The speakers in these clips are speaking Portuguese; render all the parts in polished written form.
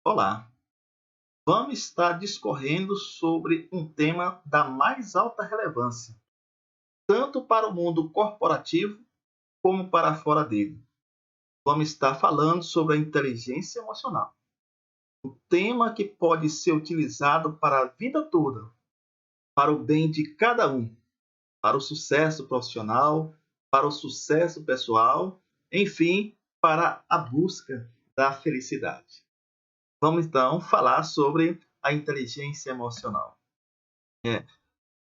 Olá, vamos estar discorrendo sobre um tema da mais alta relevância, tanto para o mundo corporativo como para fora dele. Vamos estar falando sobre a inteligência emocional, um tema que pode ser utilizado para a vida toda, para o bem de cada um, para o sucesso profissional, para o sucesso pessoal, enfim, para a busca da felicidade. Vamos então falar sobre a inteligência emocional.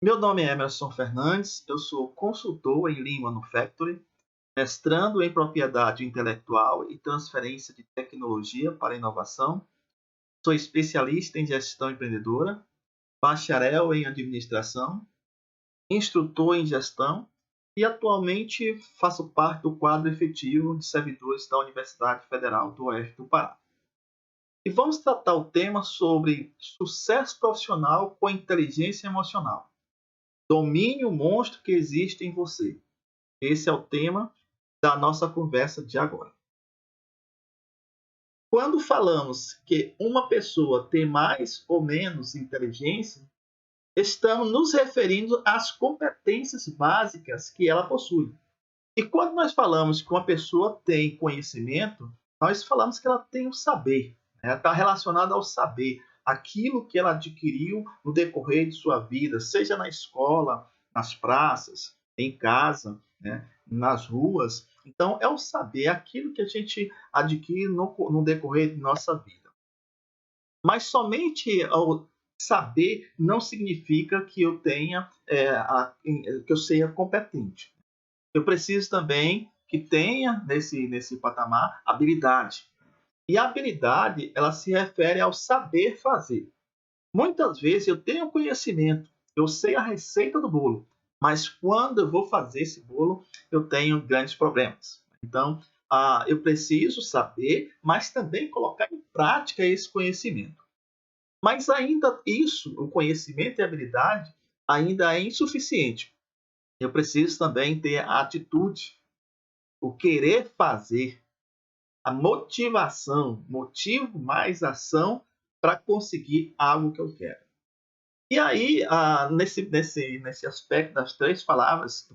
Meu nome é Emerson Fernandes, eu sou consultor em Lean Manufacturing, mestrando em propriedade intelectual e transferência de tecnologia para inovação. Sou especialista em gestão empreendedora, bacharel em administração, instrutor em gestão e atualmente faço parte do quadro efetivo de servidores da Universidade Federal do Oeste do Pará. E vamos tratar o tema sobre sucesso profissional com inteligência emocional. Domine o monstro que existe em você. Esse é o tema da nossa conversa de agora. Quando falamos que uma pessoa tem mais ou menos inteligência, estamos nos referindo às competências básicas que ela possui. E quando nós falamos que uma pessoa tem conhecimento, nós falamos que ela tem o saber, né? Está relacionado ao saber, aquilo que ela adquiriu no decorrer de sua vida, seja na escola, nas praças, em casa, né? Nas ruas. Então, é o saber, aquilo que a gente adquire no decorrer de nossa vida. Mas somente ao saber não significa que eu tenha, que eu seja competente. Eu preciso também que tenha nesse patamar habilidade. E a habilidade, ela se refere ao saber fazer. Muitas vezes eu tenho conhecimento, eu sei a receita do bolo, mas quando eu vou fazer esse bolo, eu tenho grandes problemas. Então, eu preciso saber, mas também colocar em prática esse conhecimento. Mas ainda isso, o conhecimento e a habilidade, ainda é insuficiente. Eu preciso também ter a atitude, o querer fazer, a motivação, motivo mais ação para conseguir algo que eu quero. E aí, nesse aspecto das três palavras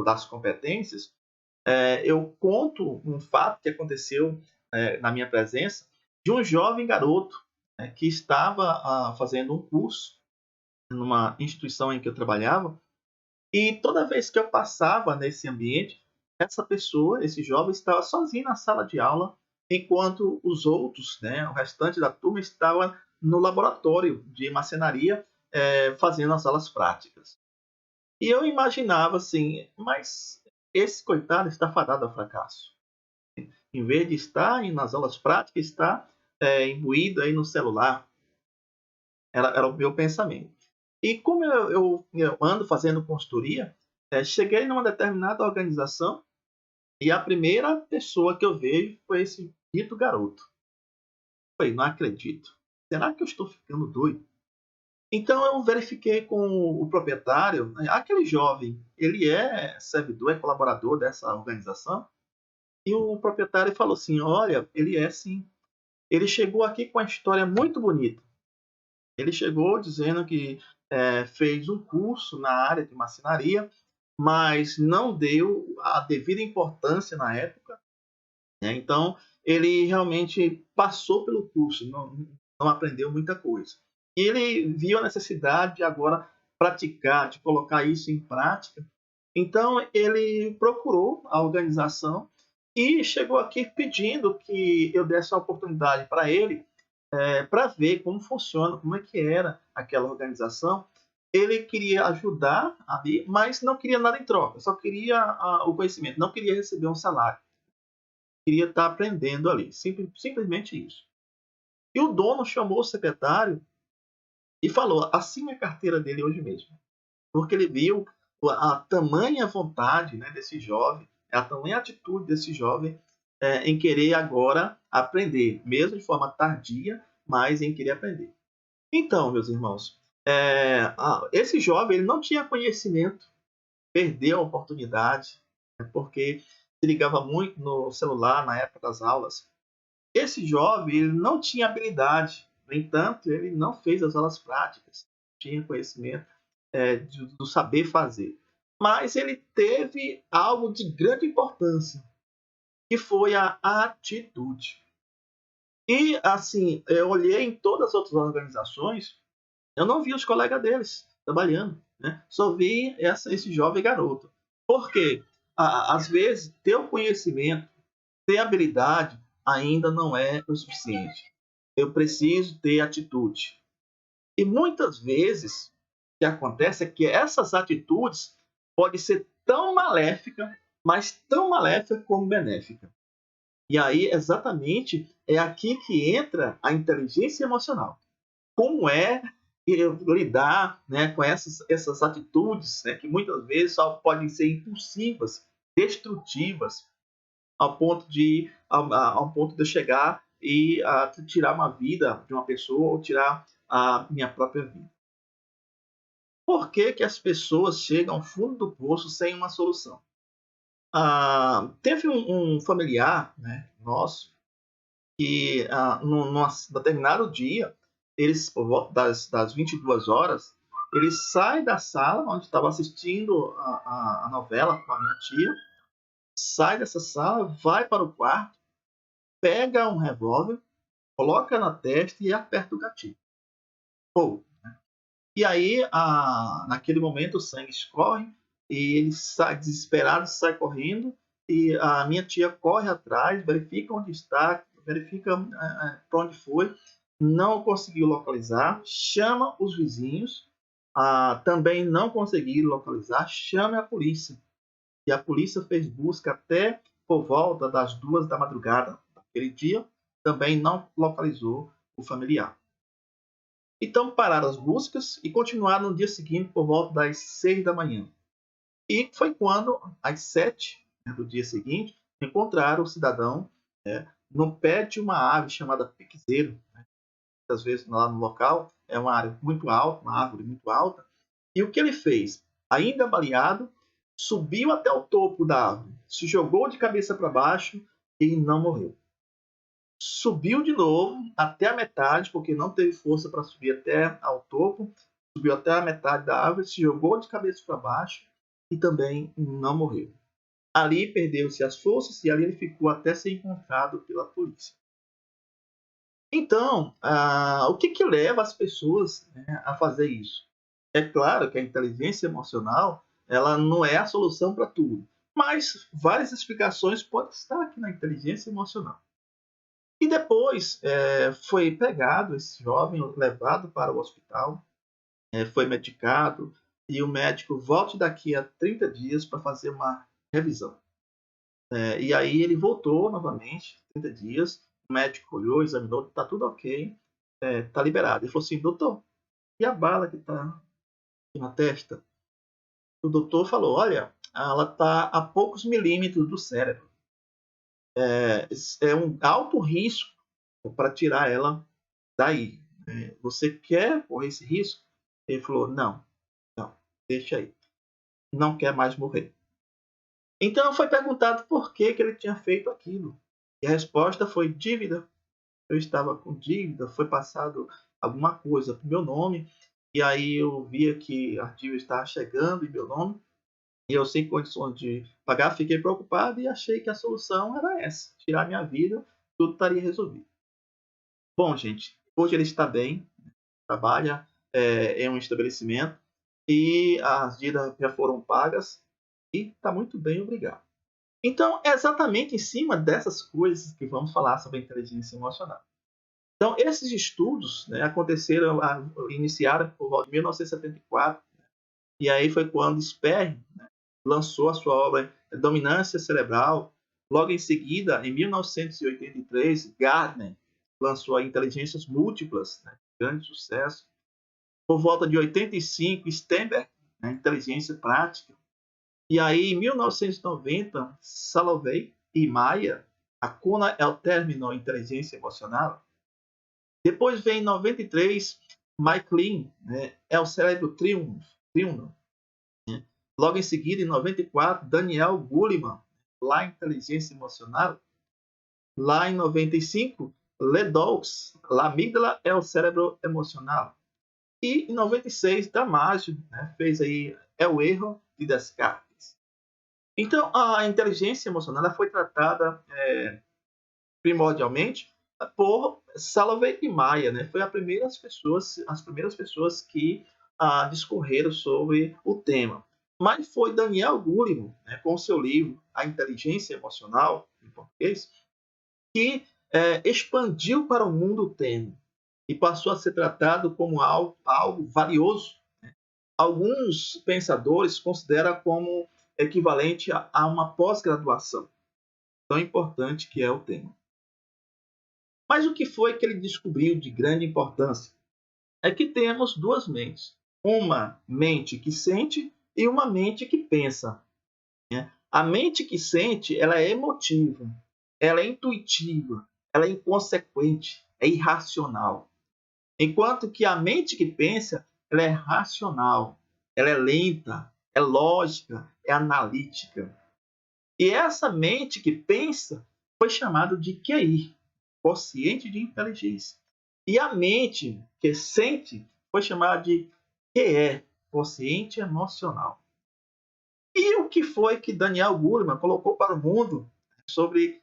das competências, eu conto um fato que aconteceu na minha presença de um jovem garoto que estava fazendo um curso numa instituição em que eu trabalhava, e toda vez que eu passava nesse ambiente, essa pessoa, esse jovem, estava sozinho na sala de aula, enquanto os outros, né, o restante da turma, estava no laboratório de marcenaria, fazendo as aulas práticas. E eu imaginava assim, mas esse coitado está fadado ao fracasso. Em vez de estar nas aulas práticas, está imbuído aí no celular. Era o meu pensamento. E como eu ando fazendo consultoria, cheguei numa determinada organização e a primeira pessoa que eu vejo foi esse dito garoto. Eu falei, não acredito. Será que eu estou ficando doido? Então eu verifiquei com o proprietário, né, aquele jovem, ele é servidor, é colaborador dessa organização, e o proprietário falou assim, olha, ele é sim. Ele chegou aqui com uma história muito bonita. Ele chegou dizendo que fez um curso na área de marcenaria, mas não deu a devida importância na época, né? Então, ele realmente passou pelo curso, não aprendeu muita coisa. E ele viu a necessidade de agora praticar, de colocar isso em prática. Então, ele procurou a organização e chegou aqui pedindo que eu desse a oportunidade para ele para ver como funciona, como é que era aquela organização. Ele queria ajudar ali, mas não queria nada em troca, só queria o conhecimento, não queria receber um salário, queria estar aprendendo ali, simplesmente isso. E o dono chamou o secretário e falou: assine a carteira dele hoje mesmo, porque ele viu a tamanha vontade, né, desse jovem, a tamanha atitude desse jovem em querer agora aprender, mesmo de forma tardia, mas em querer aprender. Então, meus irmãos, esse jovem ele não tinha conhecimento, perdeu a oportunidade, né, porque se ligava muito no celular na época das aulas. Esse jovem ele não tinha habilidade, no entanto, ele não fez as aulas práticas, tinha conhecimento do saber fazer. Mas ele teve algo de grande importância, que foi a atitude. E, assim, eu olhei em todas as outras organizações, eu não vi os colegas deles trabalhando, né? Só vi esse jovem garoto. Por quê? Às vezes, ter o conhecimento, ter habilidade, ainda não é o suficiente. Eu preciso ter atitude. E muitas vezes, o que acontece é que essas atitudes podem ser tão maléficas, mas tão maléfica como benéfica. E aí, exatamente, é aqui que entra a inteligência emocional. Como é lidar, né, com essas atitudes, né, que muitas vezes só podem ser impulsivas, destrutivas, ao ponto de eu chegar e tirar uma vida de uma pessoa ou tirar a minha própria vida. Por que, que as pessoas chegam ao fundo do poço sem uma solução? Teve um familiar, né, nosso que num determinado dia, eles, por volta das 22 horas, ele sai da sala onde estava assistindo a novela com a minha tia, sai dessa sala, vai para o quarto, pega um revólver, coloca na testa e aperta o gatilho. Pô. E aí, naquele momento, o sangue escorre e ele sai desesperado, sai correndo e a minha tia corre atrás, verifica onde está, verifica para onde foi, não conseguiu localizar, chama os vizinhos, também não conseguiram localizar, chama a polícia. E a polícia fez busca até por volta das 2 da madrugada daquele dia, também não localizou o familiar. Então pararam as buscas e continuaram no dia seguinte por volta das 6 da manhã. E foi quando, às 7, né, do dia seguinte, encontraram o cidadão, né, no pé de uma árvore chamada piquezeiro. Né? Às vezes lá no local é uma árvore muito alta, uma árvore muito alta. E o que ele fez? Ainda baleado, subiu até o topo da árvore, se jogou de cabeça para baixo e não morreu. Subiu de novo até a metade, porque não teve força para subir até ao topo. Subiu até a metade da árvore, se jogou de cabeça para baixo e também não morreu. Ali perdeu-se as forças e ali ele ficou até ser encontrado pela polícia. Então, o que leva as pessoas, né, a fazer isso? É claro que a inteligência emocional ela não é a solução para tudo, mas várias explicações podem estar aqui na inteligência emocional. E depois foi pegado esse jovem, levado para o hospital, foi medicado, e o médico volte daqui a 30 dias para fazer uma revisão. E aí ele voltou novamente, 30 dias, o médico olhou, examinou, está tudo ok, está liberado. Ele falou assim, doutor, e a bala que está aqui na testa? O doutor falou, olha, ela está a poucos milímetros do cérebro. É um alto risco para tirar ela daí. Você quer correr esse risco? Ele falou, não, deixa aí. Não quer mais morrer. Então foi perguntado por que ele tinha feito aquilo. E a resposta foi dívida. Eu estava com dívida, foi passado alguma coisa para o meu nome, e aí eu via que a dívida estava chegando em meu nome, e eu sem condições de pagar, fiquei preocupado e achei que a solução era essa, tirar minha vida, tudo estaria resolvido. Bom, gente, hoje ele está bem, trabalha em um estabelecimento, e as dívidas já foram pagas, e está muito bem, obrigado. Então, é exatamente em cima dessas coisas que vamos falar sobre a inteligência emocional. Então, esses estudos, né, iniciaram por volta de 1974, e aí foi quando Sperry, né, lançou a sua obra Dominância Cerebral. Logo em seguida, em 1983, Gardner lançou a Inteligências Múltiplas, né, grande sucesso. Por volta de 85, Stenberg, né, Inteligência Prática. E aí, em 1990, Salovey e Maia, a Cuna é o término Inteligência Emocional. Depois vem em 93, Mike Lean, né, é o cérebro triuno. Né? Logo em seguida, em 94, Daniel Goleman, lá em Inteligência Emocional. Lá em 95, Ledoux, a amígdala é o cérebro emocional. E em 96, Damasio, né, fez aí É o Erro de Descartes. Então, a inteligência emocional ela foi tratada primordialmente por Salovey e Maia, né? Foi as primeiras pessoas que discorreram sobre o tema. Mas foi Daniel Goleman, né, com seu livro A Inteligência Emocional, em português, que expandiu para o mundo o tema e passou a ser tratado como algo valioso. Alguns pensadores consideram como equivalente a uma pós-graduação, tão importante que é o tema. Mas o que foi que ele descobriu de grande importância? É que temos duas mentes. Uma mente que sente e uma mente que pensa. Né? A mente que sente, ela é emotiva, ela é intuitiva, ela é inconsequente, é irracional. Enquanto que a mente que pensa, ela é racional, ela é lenta, é lógica, é analítica. E essa mente que pensa foi chamada de QI, quociente de inteligência. E a mente que sente foi chamada de QE, quociente emocional. E o que foi que Daniel Goleman colocou para o mundo sobre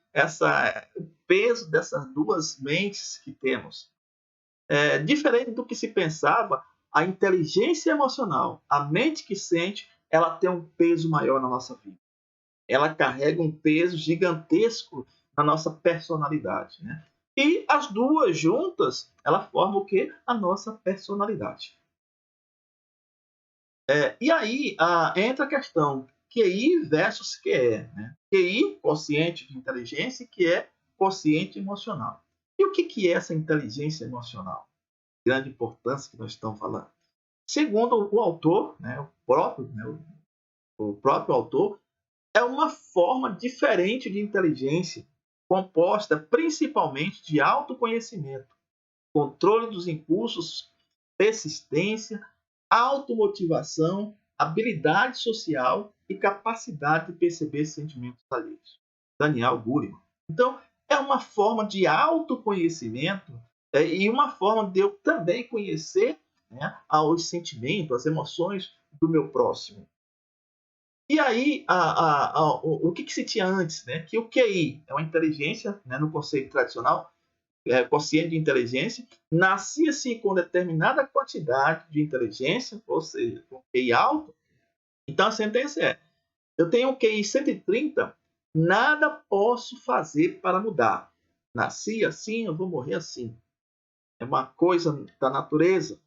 o peso dessas duas mentes que temos? Diferente do que se pensava, a inteligência emocional, a mente que sente, ela tem um peso maior na nossa vida. Ela carrega um peso gigantesco na nossa personalidade, né? E as duas juntas, ela forma o que? A nossa personalidade. E aí entra a questão QI versus QE. Né? QI, quociente de inteligência, e QE, quociente emocional. E o que é essa inteligência emocional? Grande importância que nós estamos falando. Segundo o autor, né, o próprio autor, é uma forma diferente de inteligência, composta principalmente de autoconhecimento, controle dos impulsos, persistência, automotivação, habilidade social e capacidade de perceber sentimentos alheios. Daniel Goleman. Então, é uma forma de autoconhecimento e uma forma de eu também conhecer, né, os sentimentos, as emoções do meu próximo. E aí, o que se tinha antes? Né? Que o QI é uma inteligência, né, no conceito tradicional, quociente de inteligência, nascia-se com determinada quantidade de inteligência, ou seja, com QI alto. Então, a sentença é, eu tenho um QI 130, nada posso fazer para mudar. Nasci assim, eu vou morrer assim. É uma coisa da natureza.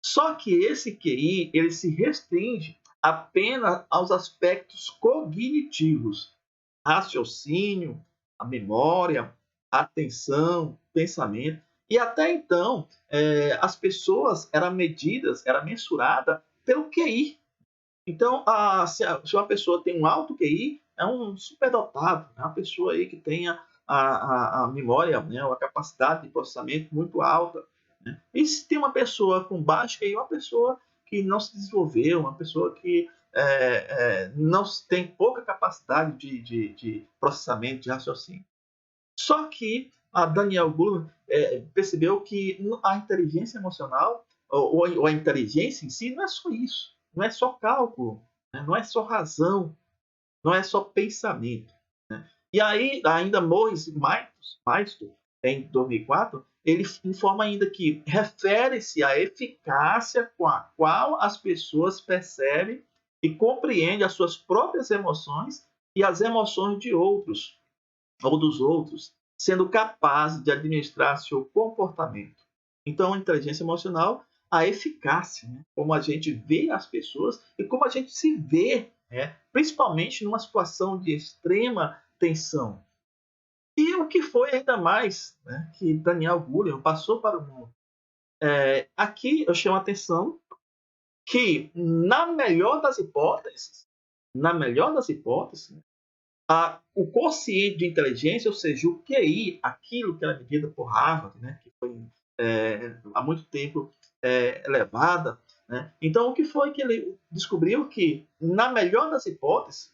Só que esse QI, ele se restringe apenas aos aspectos cognitivos, raciocínio, a memória, a atenção, pensamento. E até então, as pessoas eram medidas, era mensurada pelo QI. Então, se uma pessoa tem um alto QI, é um superdotado, é uma pessoa aí que tenha a memória, né, a capacidade de processamento muito alta. Né? E se tem uma pessoa com baixo QI, uma pessoa que não se desenvolveu, uma pessoa que não tem pouca capacidade de processamento, de raciocínio. Só que a Daniel Goleman percebeu que a inteligência emocional, ou a inteligência em si, não é só isso. Não é só cálculo, né? Não é só razão, não é só pensamento. Né? E aí, ainda Morris Maisto, em 2004, ele informa ainda que refere-se à eficácia com a qual as pessoas percebem e compreendem as suas próprias emoções e as emoções de outros, ou dos outros, sendo capaz de administrar seu comportamento. Então, a inteligência emocional, a eficácia, né? Como a gente vê as pessoas e como a gente se vê, né? Principalmente numa situação de extrema tensão. E o que foi ainda mais, né, que Daniel Goleman passou para o mundo? Aqui eu chamo a atenção que, na melhor das hipóteses, o quociente de inteligência, ou seja, o QI, aquilo que era medido por Harvard, né, que foi há muito tempo elevada. Né? Então, o que foi que ele descobriu? Que, na melhor das hipóteses,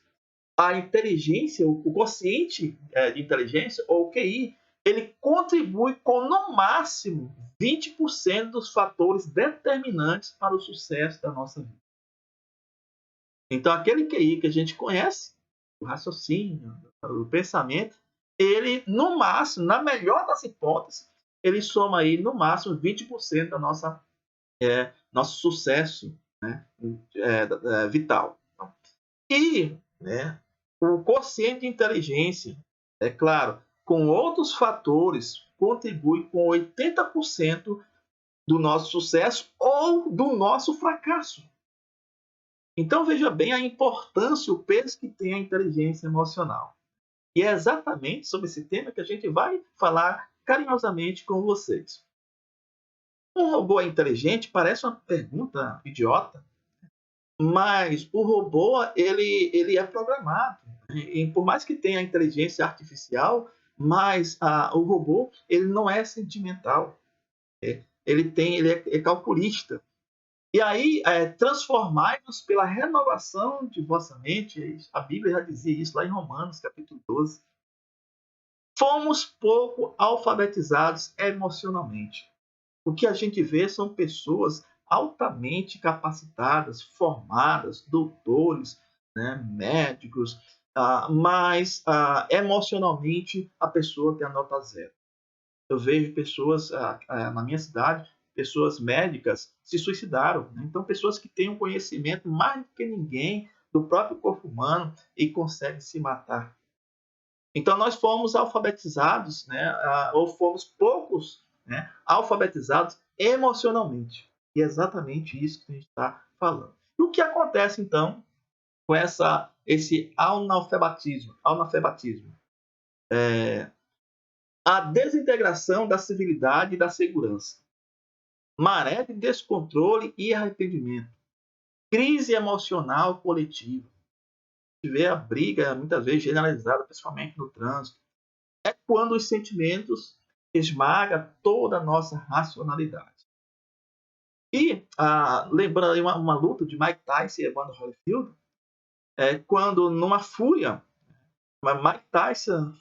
a inteligência, o quociente de inteligência, ou o QI, ele contribui com, no máximo, 20% dos fatores determinantes para o sucesso da nossa vida. Então, aquele QI que a gente conhece, o raciocínio, o pensamento, ele, no máximo, na melhor das hipóteses, ele soma aí, no máximo, 20% da nosso sucesso, né, vital. E, né, o quociente de inteligência, é claro, com outros fatores, contribui com 80% do nosso sucesso ou do nosso fracasso. Então, veja bem a importância, o peso que tem a inteligência emocional. E é exatamente sobre esse tema que a gente vai falar carinhosamente com vocês. Um robô inteligente parece uma pergunta idiota, mas o robô ele é programado. E por mais que tenha inteligência artificial, mas o robô ele não é sentimental. Ele é calculista. E aí, transformai-vos pela renovação de vossa mente. A Bíblia já dizia isso lá em Romanos, capítulo 12. Fomos pouco alfabetizados emocionalmente. O que a gente vê são pessoas altamente capacitadas, formadas, doutores, né, médicos, mas emocionalmente a pessoa tem a nota zero. Eu vejo pessoas na minha cidade, pessoas médicas se suicidaram. Né? Então, pessoas que têm um conhecimento mais do que ninguém do próprio corpo humano e conseguem se matar. Então, nós fomos alfabetizados, né? Ou fomos poucos, né, alfabetizados emocionalmente. E é exatamente isso que a gente está falando. E o que acontece, então, com esse analfabetismo? A desintegração da civilidade e da segurança. Maré de descontrole e arrependimento. Crise emocional coletiva. A gente vê a briga, muitas vezes generalizada, principalmente no trânsito. É quando os sentimentos esmagam toda a nossa racionalidade. E, lembrando aí uma luta de Mike Tyson e Evander Holyfield, quando, numa fúria, Mike Tyson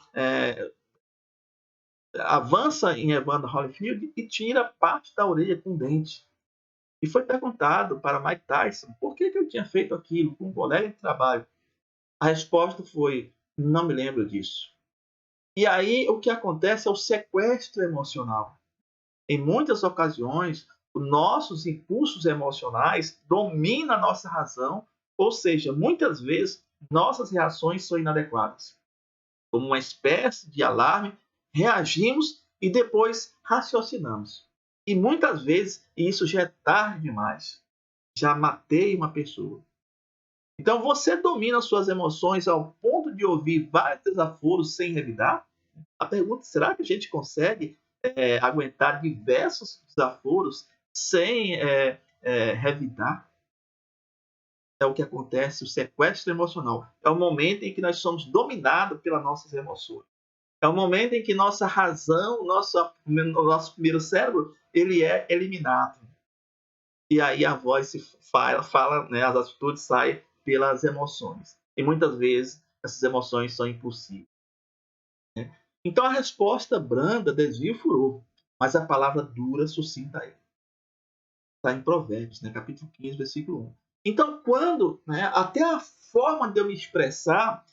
avança em Evander Holyfield e tira parte da orelha com dente. E foi perguntado para Mike Tyson por que ele tinha feito aquilo com um colega de trabalho. A resposta foi: não me lembro disso. E aí o que acontece é o sequestro emocional. Em muitas ocasiões, os nossos impulsos emocionais dominam a nossa razão, ou seja, muitas vezes nossas reações são inadequadas. Como uma espécie de alarme, reagimos e depois raciocinamos. E muitas vezes isso já é tarde demais. Já matei uma pessoa. Então você domina suas emoções ao ponto de ouvir vários desaforos sem revidar? A pergunta: será que a gente consegue aguentar diversos desaforos sem revidar? É o que acontece, o sequestro emocional. É o momento em que nós somos dominados pelas nossas emoções. É o momento em que nossa razão, nosso primeiro cérebro, ele é eliminado. E aí a voz se fala, né, as atitudes saem pelas emoções. E muitas vezes essas emoções são impossíveis. Né? Então a resposta branda desvia o furor, mas a palavra dura suscita ele. Está em Provérbios, né, capítulo 15, versículo 1. Então, quando, né, até a forma de eu me expressar,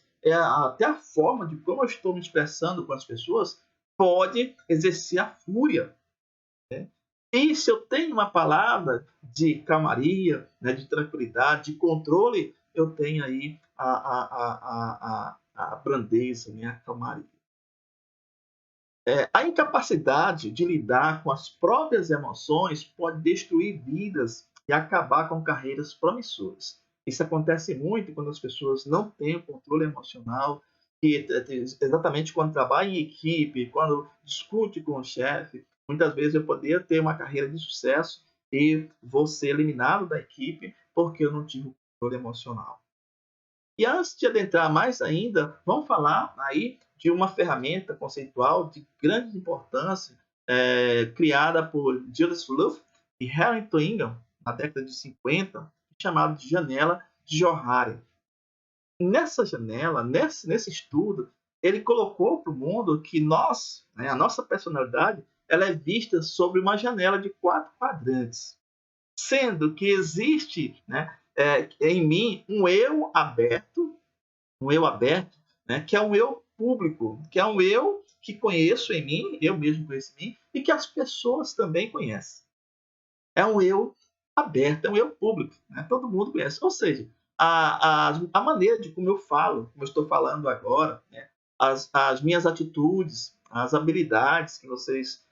até a forma de como eu estou me expressando com as pessoas, pode exercer a fúria. Né? E se eu tenho uma palavra de calmaria, né, de tranquilidade, de controle, eu tenho aí a brandeza, né, a calmaria. A incapacidade de lidar com as próprias emoções pode destruir vidas e acabar com carreiras promissoras. Isso acontece muito quando as pessoas não têm o controle emocional, e exatamente quando trabalham em equipe, quando discute com o chefe. Muitas vezes eu poderia ter uma carreira de sucesso e vou ser eliminado da equipe porque eu não tive o controle emocional. E antes de adentrar mais ainda, vamos falar aí de uma ferramenta conceitual de grande importância, criada por Gilles Fluff e Harrington Ingham na década de 50, chamada de janela de Johari. nessa janela, nesse estudo, ele colocou para o mundo que nós, né, a nossa personalidade, ela é vista sobre uma janela de 4 quadrantes, sendo que existe, né, em mim um eu aberto, né, que é um eu público, que é um eu que conheço em mim, eu mesmo conheço em mim, e que as pessoas também conhecem. É um eu aberto, é um eu público, né? Todo mundo conhece. Ou seja, a maneira de como eu falo, como eu estou falando agora, né? As minhas atitudes, as habilidades que vocês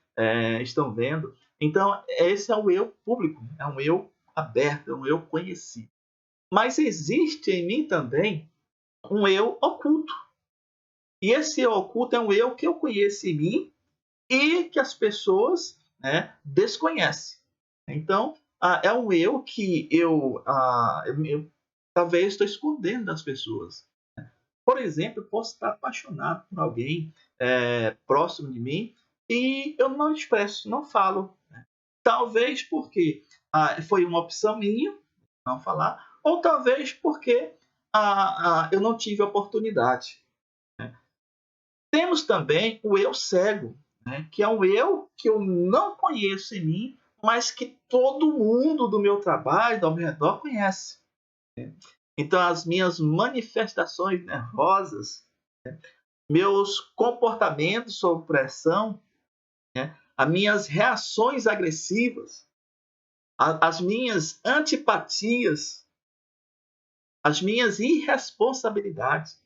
estão vendo. Então, esse é o eu público, é um eu aberto, é um eu conhecido. Mas existe em mim também um eu oculto. E esse eu oculto é um eu que eu conheço em mim e que as pessoas, né, desconhecem. Então, é um eu que eu talvez estou escondendo das pessoas. Por exemplo, eu posso estar apaixonado por alguém próximo de mim e eu não expresso, não falo. Né? Talvez porque foi uma opção minha não falar, ou talvez porque eu não tive oportunidade. Né? Temos também o eu cego, né? Que é um eu que eu não conheço em mim, mas que todo mundo do meu trabalho, ao meu redor, conhece. Né? Então, as minhas manifestações nervosas, meus comportamentos sob pressão, né? As minhas reações agressivas, as minhas antipatias, as minhas irresponsabilidades.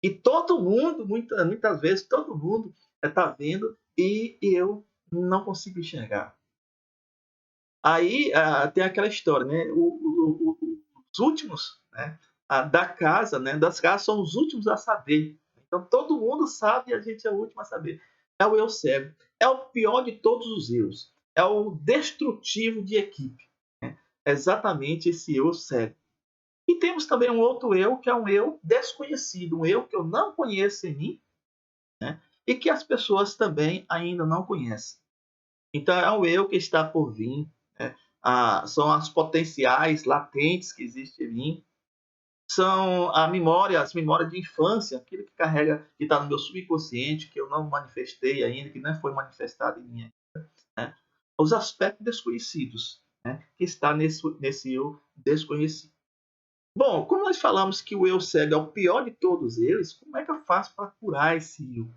E todo mundo, muitas vezes, todo mundo está vendo e eu não consigo enxergar. Aí tem aquela história, né? Os últimos, né? Da casa, né? Das casas são os últimos a saber. Então todo mundo sabe e a gente é o último a saber. É o eu cego. É o pior de todos os eus. É o destrutivo de equipe. Né? É exatamente esse eu cego. E temos também um outro eu, que é um eu desconhecido, um eu que eu não conheço em mim, né? E que as pessoas também ainda não conhecem. Então, é um eu que está por vir, né? São as potenciais latentes que existem em mim, são as memórias de infância, aquilo que carrega, que está no meu subconsciente, que eu não manifestei ainda, que não foi manifestado em mim, né? Os aspectos desconhecidos, né? Que está nesse eu desconhecido. Bom, como nós falamos que o eu cego é o pior de todos eles, como é que eu faço para curar esse eu?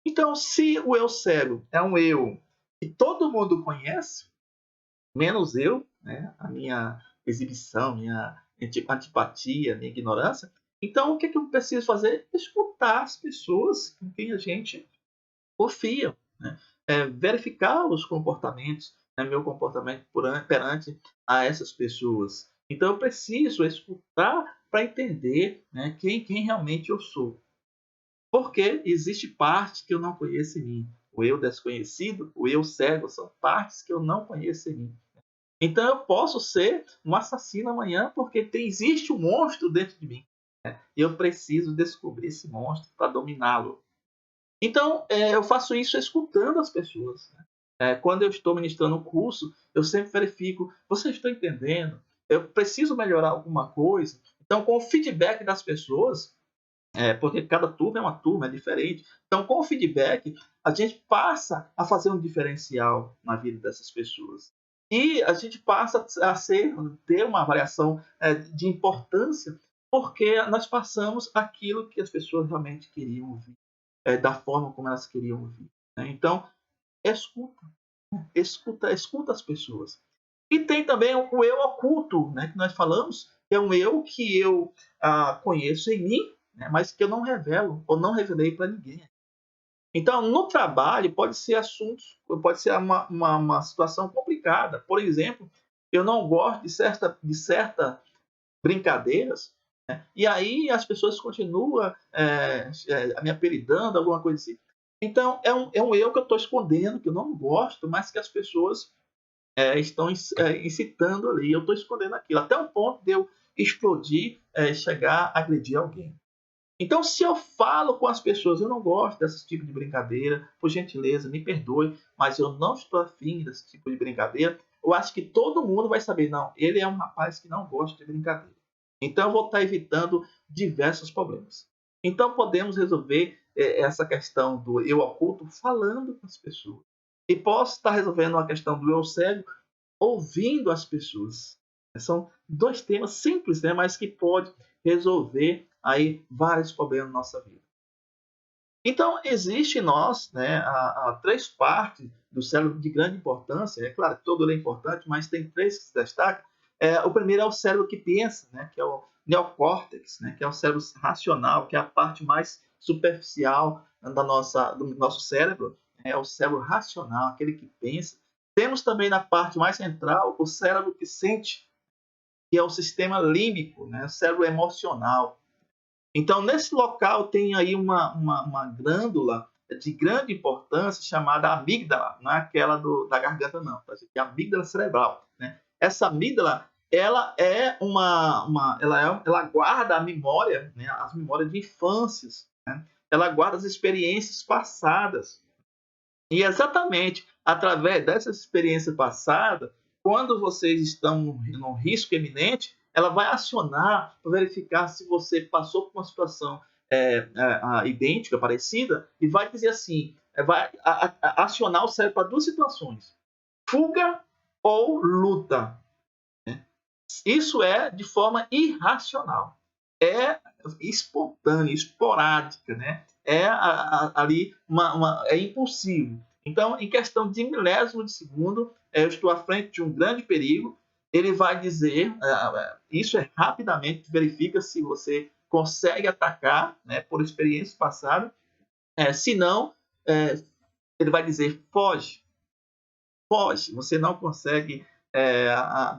Então, se o eu cego é um eu que todo mundo conhece, menos eu, né, a minha exibição, minha antipatia, minha ignorância, então o que, que eu preciso fazer? Escutar as pessoas com quem a gente confia, né? Verificar os comportamentos, né, meu comportamento perante a essas pessoas. Então eu preciso escutar para entender, né, quem realmente eu sou. Porque existe parte que eu não conheço em mim. O eu desconhecido, o eu cego, são partes que eu não conheço em mim. Então eu posso ser um assassino amanhã porque existe um monstro dentro de mim. Né? E eu preciso descobrir esse monstro para dominá-lo. Então eu faço isso escutando as pessoas. Né? Quando eu estou ministrando um curso, eu sempre verifico: vocês estão entendendo? Eu preciso melhorar alguma coisa? Então, com o feedback das pessoas, porque cada turma é uma turma, é diferente. Então, com o feedback, a gente passa a fazer um diferencial na vida dessas pessoas. E a gente passa ter uma avaliação de importância, porque nós passamos aquilo que as pessoas realmente queriam ouvir, da forma como elas queriam ouvir. Né? Então, escuta, escuta as pessoas. E tem também o eu oculto, né, que nós falamos, que é um eu que eu conheço em mim, né, mas que eu não revelo ou não revelei para ninguém. Então, no trabalho, pode ser uma situação complicada. Por exemplo, eu não gosto de certa brincadeiras, né, e aí as pessoas continuam me apelidando, alguma coisa assim. Então, é um eu que eu estou escondendo, que eu não gosto, mas que as pessoas estão incitando ali. Eu estou escondendo aquilo, até o ponto de eu explodir, chegar a agredir alguém. Então, se eu falo com as pessoas, eu não gosto desse tipo de brincadeira, por gentileza, me perdoe, mas eu não estou afim desse tipo de brincadeira, eu acho que todo mundo vai saber, não, ele é um rapaz que não gosta de brincadeira. Então, eu vou estar evitando diversos problemas. Então, podemos resolver essa questão do eu oculto falando com as pessoas. E posso estar resolvendo a questão do eu cego ouvindo as pessoas. São dois temas simples, né, mas que pode resolver aí vários problemas na nossa vida. Então, existe em nós, né, a três partes do cérebro de grande importância. É claro que todo ele é importante, mas tem três que se destacam. O primeiro é o cérebro que pensa, né, que é o neocórtex, né, que é o cérebro racional, que é a parte mais superficial do nosso cérebro. É o cérebro racional, aquele que pensa. Temos também na parte mais central o cérebro que sente, que é o sistema límbico, né, o cérebro emocional. Então, nesse local tem aí uma glândula de grande importância chamada amígdala, não é aquela da garganta, não, tá? É a amígdala cerebral. Né? Essa amígdala, ela guarda a memória, né? As memórias de infâncias, né? Ela guarda as experiências passadas. E exatamente através dessa experiência passada, quando vocês estão num risco iminente, ela vai acionar para verificar se você passou por uma situação idêntica, parecida, e vai dizer assim, vai acionar o cérebro para duas situações: fuga ou luta. Isso é de forma irracional, é espontânea, esporádica, né? Ali é impulsivo. Então, em questão de milésimo de segundo, eu estou à frente de um grande perigo. Ele vai dizer, isso é rapidamente, verifica se você consegue atacar, né, por experiência passada. Se não, ele vai dizer foge, foge. Você não consegue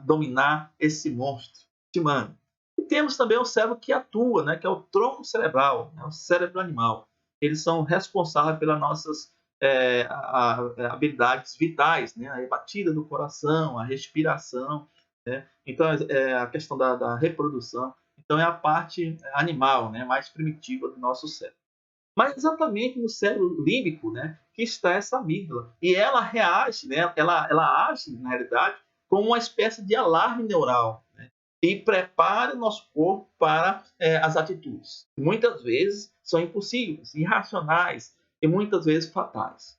dominar esse monstro. Te mando. E temos também o cérebro que atua, né, que é o tronco cerebral, né, o cérebro animal. Eles são responsáveis pelas nossas habilidades vitais, né, a batida do coração, a respiração. Né? Então, a questão da reprodução. Então, é a parte animal, né, mais primitiva do nosso cérebro. Mas exatamente no cérebro límbico, né, que está essa amígdala. E ela reage, né, ela age, na realidade, como uma espécie de alarme neural, né, e prepara o nosso corpo para as atitudes. Muitas vezes são impossíveis, irracionais e muitas vezes fatais.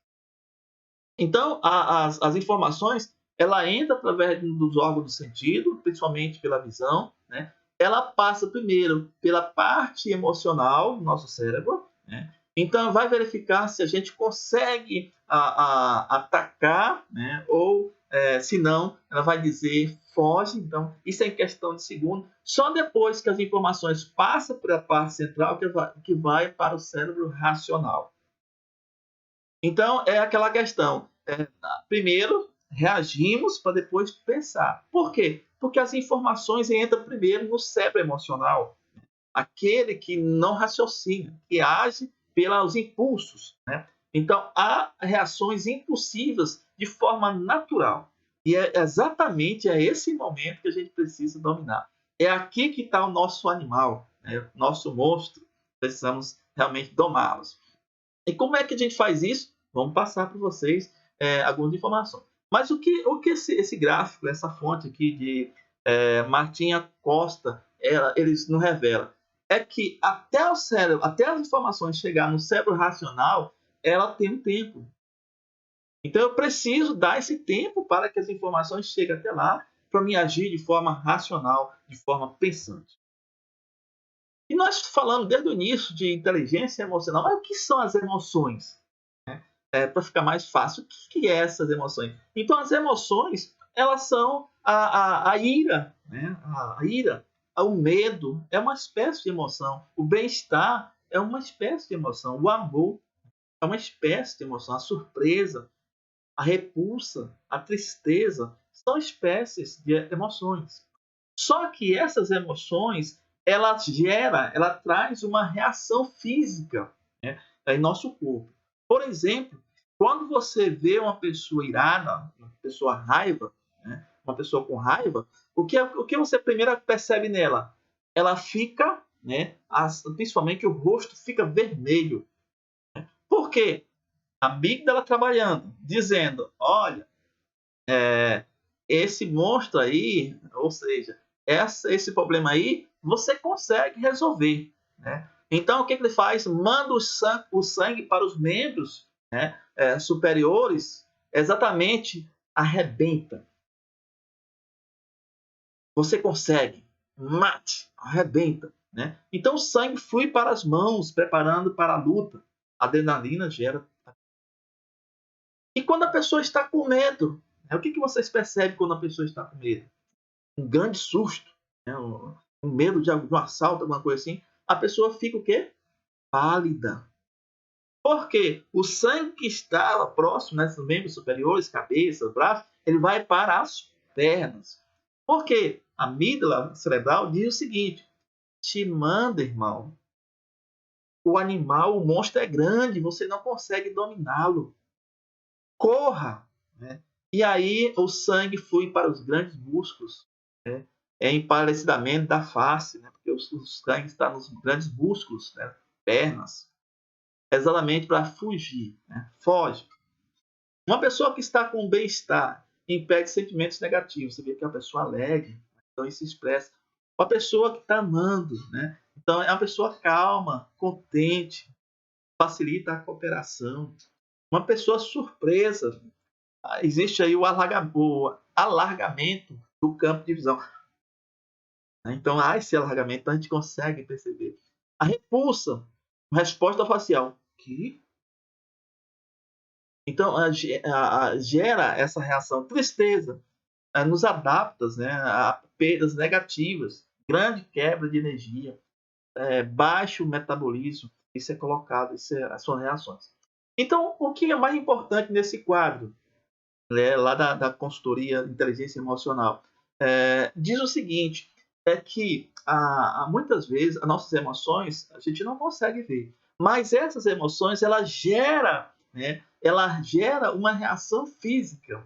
Então, as informações, ela entra através dos órgãos do sentido, principalmente pela visão, né? Ela passa primeiro pela parte emocional do nosso cérebro, né? Então, vai verificar se a gente consegue atacar, né? Ou, se não, ela vai dizer foge. Então, isso é em questão de segundo. Só depois que as informações passam pela parte central que vai para o cérebro racional. Então, é aquela questão. Primeiro, reagimos para depois pensar. Por quê? Porque as informações entram primeiro no cérebro emocional, aquele que não raciocina, que age pelos impulsos. Né? Então, há reações impulsivas de forma natural. E é exatamente esse momento que a gente precisa dominar. É aqui que está o nosso animal, né? O nosso monstro. Precisamos realmente domá-los. E como é que a gente faz isso? Vamos passar para vocês algumas informações. Mas o que esse gráfico, essa fonte aqui de Martinha Costa, eles não revela? É que até o cérebro, até as informações chegar no cérebro racional, ela tem um tempo. Então eu preciso dar esse tempo para que as informações cheguem até lá, para me agir de forma racional, de forma pensante. E nós falamos desde o início de inteligência emocional, mas o que são as emoções? Para ficar mais fácil, o que é essas emoções? Então, as emoções, elas são a ira, né? A ira, o medo é uma espécie de emoção, o bem-estar é uma espécie de emoção, o amor é uma espécie de emoção, a surpresa, a repulsa, a tristeza, são espécies de emoções. Só que essas emoções, ela traz uma reação física, né, em nosso corpo. Por exemplo, quando você vê uma pessoa irada, uma pessoa raiva, né, uma pessoa com raiva, o que você primeiro percebe nela? Ela fica, né, principalmente o rosto fica vermelho. Por quê? A amígdala trabalhando, dizendo, olha, esse monstro aí, ou seja, esse problema aí você consegue resolver, né? Então, o que ele faz? Manda o sangue para os membros, né, superiores, exatamente arrebenta. Você consegue, mate, arrebenta, né? Então, o sangue flui para as mãos, preparando para a luta. A adrenalina gera. E quando a pessoa está com medo, né, o que vocês percebem quando a pessoa está com medo? Um grande susto, né, um medo de um assalto, alguma coisa assim. A pessoa fica o quê? Pálida. Porque o sangue que estava próximo, né, nos membros superiores, cabeça, braço, ele vai para as pernas. Porque a amígdala cerebral diz o seguinte: te manda, irmão. O animal, o monstro é grande, você não consegue dominá-lo. Corra! Né? E aí o sangue flui para os grandes músculos, né? É emparecimento da face, né? Porque o sangue está nos grandes músculos, né? Pernas, exatamente para fugir, né? Foge. Uma pessoa que está com bem-estar impede sentimentos negativos. Você vê que é uma pessoa alegre, então isso se expressa. Uma pessoa que está amando, né? Então é uma pessoa calma, contente, facilita a cooperação. Uma pessoa surpresa, existe aí o alargamento do campo de visão. Então há esse alargamento, a gente consegue perceber. A repulsa, resposta facial. Que? Então gera essa reação, tristeza, nos adapta, né, a perdas negativas, grande quebra de energia, baixo metabolismo, isso é colocado, são reações. Então, o que é mais importante nesse quadro, né, lá da consultoria de inteligência emocional, diz o seguinte, é que muitas vezes as nossas emoções a gente não consegue ver, mas essas emoções ela gera uma reação física.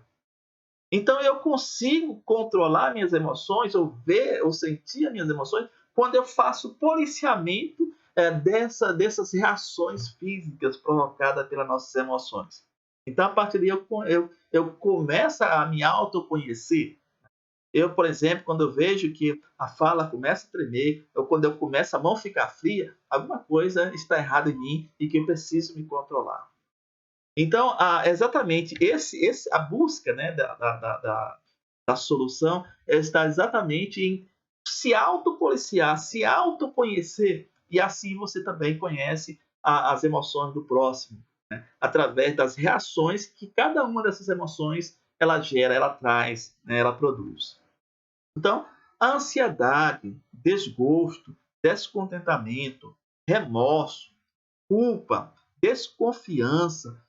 Então eu consigo controlar minhas emoções, ou ver, ou sentir as minhas emoções, quando eu faço policiamento dessas reações físicas provocadas pelas nossas emoções. Então, a partir daí, eu começo a me autoconhecer. Eu, por exemplo, quando eu vejo que a fala começa a tremer, ou quando eu começo a mão ficar fria, alguma coisa está errada em mim e que eu preciso me controlar. Então, exatamente a busca, né, da solução está exatamente em se autopoliciar, se autoconhecer, e assim você também conhece as emoções do próximo, né, através das reações que cada uma dessas emoções ela gera, ela traz, né, ela produz. Então, a ansiedade, desgosto, descontentamento, remorso, culpa, desconfiança,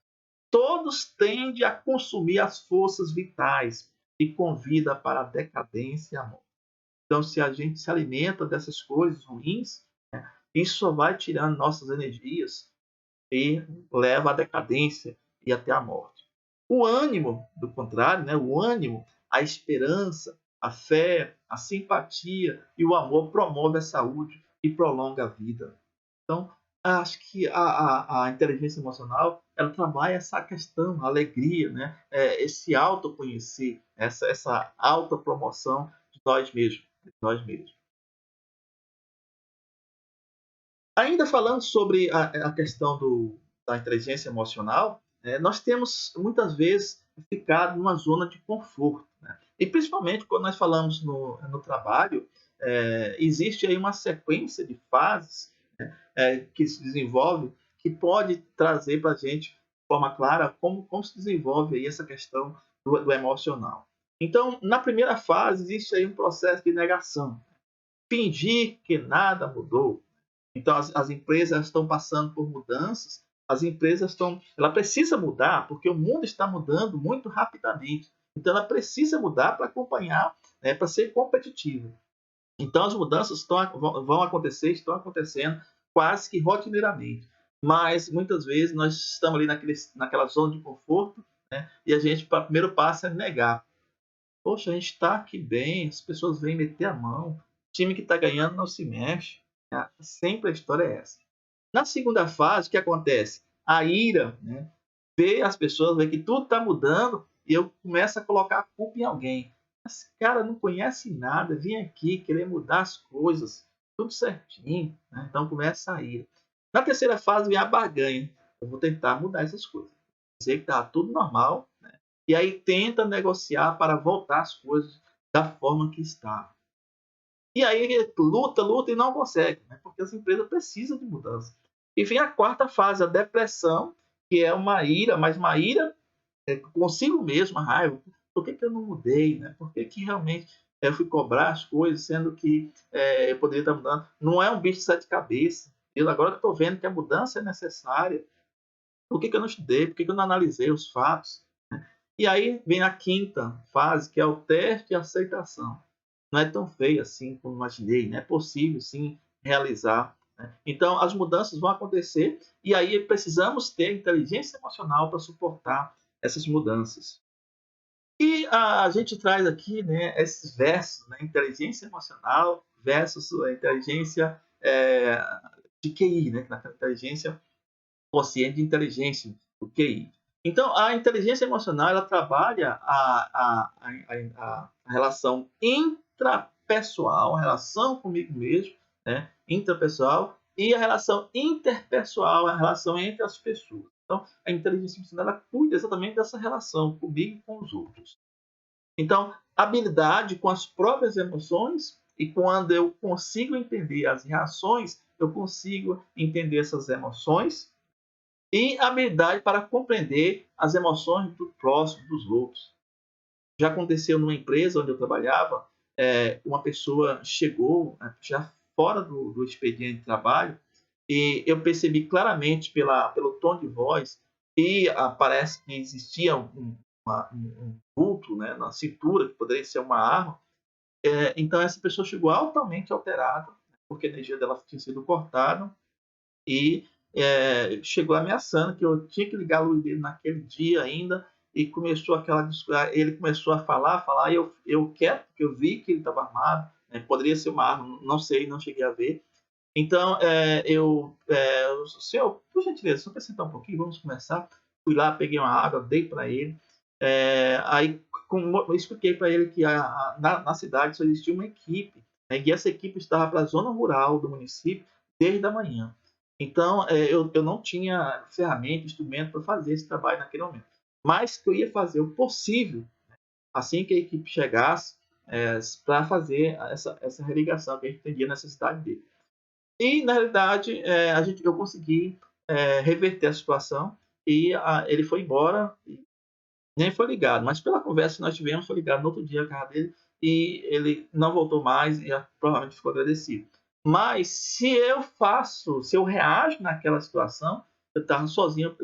todos tendem a consumir as forças vitais e convida para a decadência e a morte. Então, se a gente se alimenta dessas coisas ruins, né, isso só vai tirando nossas energias e leva à decadência e até à morte. O ânimo, do contrário, né, o ânimo, a esperança, a fé, a simpatia e o amor promove a saúde e prolonga a vida. Então, acho que a inteligência emocional ela trabalha essa questão, a alegria, né? Esse autoconhecer, essa autopromoção de nós mesmos. De nós mesmos. Ainda falando sobre a questão da inteligência emocional, nós temos muitas vezes ficado numa zona de conforto. Né? E principalmente quando nós falamos no trabalho, existe aí uma sequência de fases, né, que se desenvolve, que pode trazer para a gente de forma clara como se desenvolve aí essa questão do emocional. Então, na primeira fase, existe aí um processo de negação. Fingir que nada mudou. Então, as empresas estão passando por mudanças, as empresas ela precisa mudar, porque o mundo está mudando muito rapidamente. Então, ela precisa mudar para acompanhar, né, para ser competitiva. Então, as mudanças vão acontecer, estão acontecendo quase que rotineiramente. Mas, muitas vezes, nós estamos ali naquela zona de conforto, né, e a gente, o primeiro passo é negar. Poxa, a gente está aqui bem, as pessoas vêm meter a mão, o time que está ganhando não se mexe. Sempre a história é essa. Na segunda fase, o que acontece? A ira, né? Vê as pessoas, vê que tudo está mudando e eu começo a colocar a culpa em alguém. Esse cara não conhece nada, vem aqui querer mudar as coisas. tudo certinho, né? Então começa a ir. Na terceira fase vem a barganha. Eu vou tentar mudar essas coisas. Dizer que está tudo normal, né? E aí tenta negociar para voltar as coisas da forma que está. E aí luta, luta e não consegue, né? Porque as empresas precisam de mudança. E vem a quarta fase, a depressão, que é uma ira, mas uma ira consigo mesmo, a raiva. Por que eu não mudei? Né? Por que realmente eu fui cobrar as coisas, sendo que eu poderia estar mudando? Não é um bicho de sete cabeças. Eu agora estou vendo que a mudança é necessária. Por que eu não estudei? Por que eu não analisei os fatos? E aí vem a quinta fase, que é o teste e aceitação. Não é tão feio assim como imaginei, né? É possível sim realizar. Né? Então as mudanças vão acontecer e aí precisamos ter inteligência emocional para suportar essas mudanças. E a gente traz aqui, né, esses versos, né, inteligência emocional versus a inteligência de QI, né, a inteligência consciente de inteligência, o QI. Então, a inteligência emocional ela trabalha a relação intrapessoal, a relação comigo mesmo, né, intrapessoal, e a relação interpessoal, a relação entre as pessoas. Então, a inteligência emocional ela cuida exatamente dessa relação comigo e com os outros. Então, habilidade com as próprias emoções, e quando eu consigo entender as reações, eu consigo entender essas emoções, e habilidade para compreender as emoções do próximo, dos outros. Já aconteceu numa empresa onde eu trabalhava, uma pessoa chegou já fora do expediente de trabalho, e eu percebi claramente pelo tom de voz, e parece que existia um vulto, né, na cintura, que poderia ser uma arma. Então essa pessoa chegou altamente alterada, porque a energia dela tinha sido cortada, e chegou ameaçando que eu tinha que ligar a luz dele naquele dia ainda, e começou ele começou a falar, e eu quieto, porque eu vi que ele estava armado, né, poderia ser uma arma, não sei, não cheguei a ver. Então, senhor, por gentileza, só para sentar um pouquinho, vamos começar. Fui lá, peguei uma água, dei para ele. Aí, eu expliquei para ele que na cidade só existia uma equipe, né, e essa equipe estava para a zona rural do município desde a manhã. Então, eu não tinha ferramenta, instrumento para fazer esse trabalho naquele momento. Mas que eu ia fazer o possível, assim que a equipe chegasse, para fazer essa religação que a gente entendia a necessidade dele. E, na realidade, eu consegui reverter a situação e ele foi embora, e nem foi ligado. Mas pela conversa que nós tivemos, foi ligado no outro dia a casa dele e ele não voltou mais e provavelmente ficou agradecido. Mas se eu reajo naquela situação, eu estava sozinho,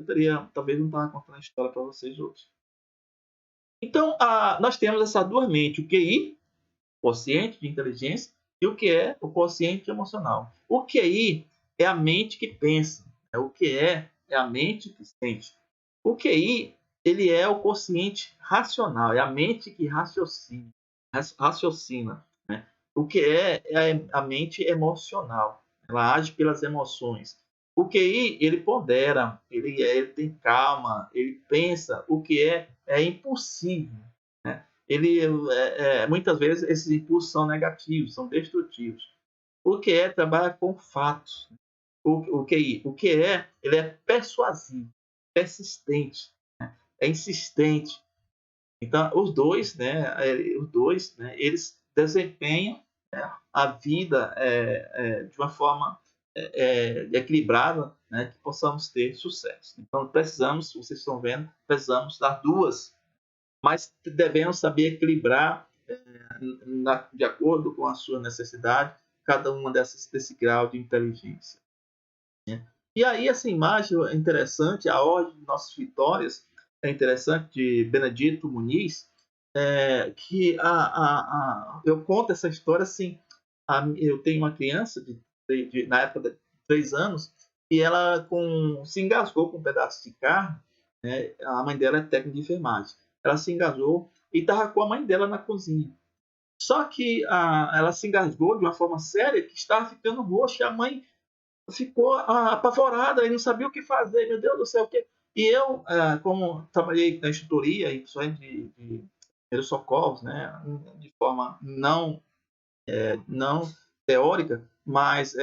talvez não estava contando a história para vocês hoje. Então, nós temos essas duas mentes, o QI, consciente de inteligência, e o que é o consciente emocional. O QI é a mente que pensa, o que é a mente que sente. O QI, ele é o consciente racional, é a mente que raciocina, né? O que é a mente emocional, ela age pelas emoções. O QI, ele pondera, ele tem calma, ele pensa, o que é impulsivo, né? Muitas vezes esses impulsos são negativos, são destrutivos. O que trabalha com fatos. O que ele é persuasivo, persistente, né? É insistente. Então, os dois, eles desempenham, né, a vida de uma forma equilibrada, né, que possamos ter sucesso. Então, precisamos, vocês estão vendo, precisamos das duas, mas devemos saber equilibrar de acordo com a sua necessidade, cada uma desse grau de inteligência. Né? E aí essa imagem é interessante, a ordem de nossas vitórias é interessante, de Benedito Muniz, que eu conto essa história assim, eu tenho uma criança na época de 3 anos, e ela se engasgou com um pedaço de carne, né? A mãe dela é técnica de enfermagem, ela se engasgou e estava com a mãe dela na cozinha. Só que ela se engasgou de uma forma séria que estava ficando roxa, e a mãe ficou apavorada e não sabia o que fazer, meu Deus do céu, o que... E eu, como trabalhei na instrutoria e principalmente de primeiros socorros, né, de forma não teórica, mas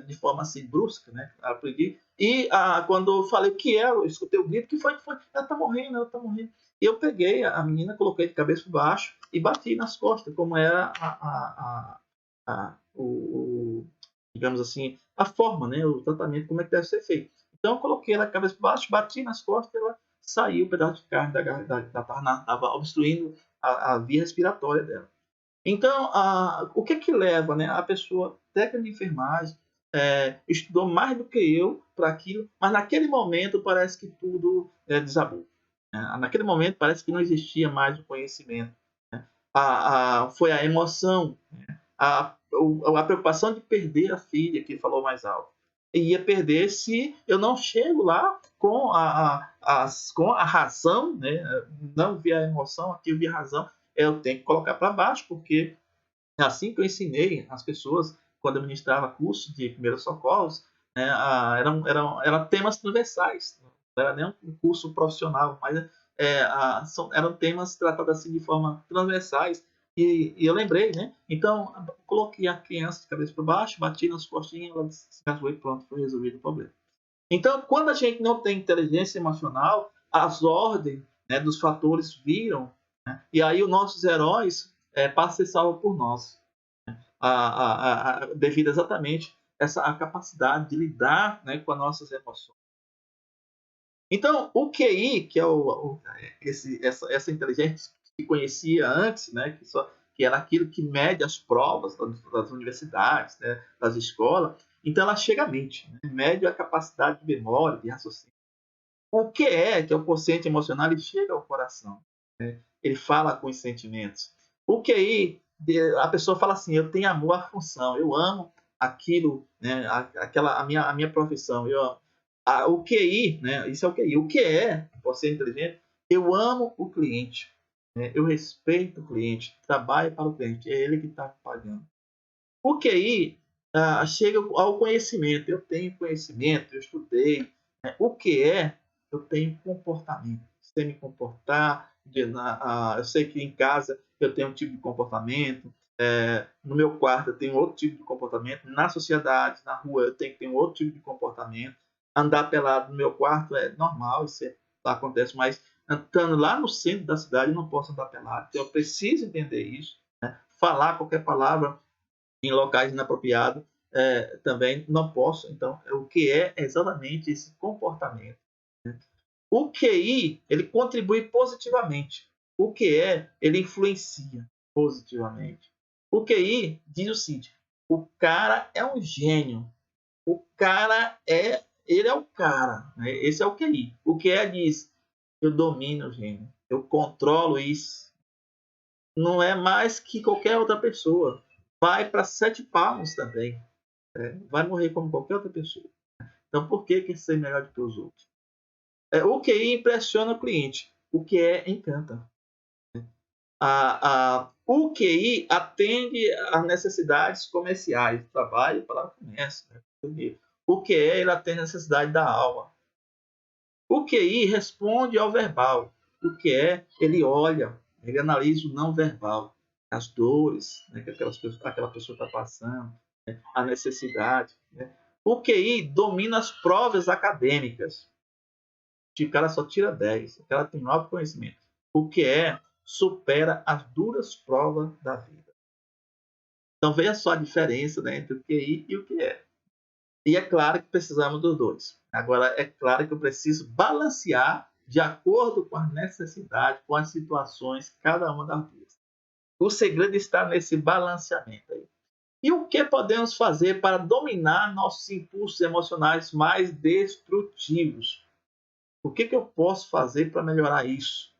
de forma assim brusca, né? Aprendi. E quando eu falei o que é, eu escutei o grito, que foi? Ela tá morrendo, ela tá morrendo. E eu peguei a menina, coloquei de cabeça para baixo e bati nas costas, como era digamos assim, a forma, né? O tratamento, como é que deve ser feito. Então eu coloquei ela de cabeça para baixo, bati nas costas e ela saiu um pedaço de carne estava obstruindo a via respiratória dela. Então, o que leva, né? A pessoa técnica de enfermagem estudou mais do que eu para aquilo, mas naquele momento parece que tudo desabou. Né? Naquele momento parece que não existia mais o conhecimento. Né? Foi a emoção, né? a preocupação de perder a filha que falou mais alto. E ia perder se eu não chego lá com com a razão, né? Não via a emoção, aqui eu via a razão, eu tenho que colocar para baixo, porque é assim que eu ensinei as pessoas quando eu ministrava curso de primeiros socorros, né, eram temas transversais, não era nem um curso profissional, mas eram temas tratados assim de forma transversais, e eu lembrei, né? Então, coloquei a criança de cabeça para baixo, bati nas costinhas, ela se casou e pronto, foi resolvido o problema. Então, quando a gente não tem inteligência emocional, as ordens, né, dos fatores viram, né, e aí os nossos heróis passam a ser salvos por nós, devido exatamente a capacidade de lidar, né, com as nossas emoções. Então, o QI, que é essa inteligência que conhecia antes, né, que era aquilo que mede as provas das universidades, né, das escolas, então ela chega à mente, né, mede a capacidade de memória, de raciocínio. O QE, que é o quociente emocional, ele chega ao coração, né, ele fala com os sentimentos. O QI, a pessoa fala assim: eu tenho amor à função, eu amo aquilo, né, a minha profissão, eu amo. O QI, né, isso é o QI. O QE, por ser inteligente, eu amo o cliente, né, eu respeito o cliente, trabalho para o cliente, é ele que está pagando. O QI chega ao conhecimento, eu tenho conhecimento, eu estudei. Né? O que eu tenho comportamento, sei me comportar, eu sei que em casa eu tenho um tipo de comportamento, no meu quarto eu tenho outro tipo de comportamento, na sociedade, na rua eu tenho que ter um outro tipo de comportamento. Andar pelado no meu quarto é normal, isso acontece, mas andando lá no centro da cidade eu não posso andar pelado, então eu preciso entender isso. Né? Falar qualquer palavra em locais inapropriados também não posso. Então, o que é exatamente esse comportamento? Né? O QI, ele contribui positivamente. O que ele influencia positivamente. O QI diz o seguinte: o cara é um gênio. O cara ele é o cara. Né? Esse é o QI. O que diz: eu domino o gênio. Eu controlo isso. Não é mais que qualquer outra pessoa. Vai para 7 palmos também. Vai morrer como qualquer outra pessoa. Então, por que ser melhor do que os outros? O QI impressiona o cliente. O que encanta. O QI atende às necessidades comerciais, do trabalho para o comércio. Né? O que ele atende às necessidades da alma. O QI responde ao verbal. O que ele olha, ele analisa o não verbal, as dores, né, que aquela pessoa está passando, né, a necessidade. Né. O QI domina as provas acadêmicas. O cara só tira 10, o cara tem 9 conhecimentos. O que supera as duras provas da vida. Então veja só a diferença, né, entre o QI e o que é. E é claro que precisamos dos dois. Agora, é claro que eu preciso balancear de acordo com as necessidades, com as situações, cada uma das duas. O segredo está nesse balanceamento aí. E o que podemos fazer para dominar nossos impulsos emocionais mais destrutivos? O que eu posso fazer para melhorar isso?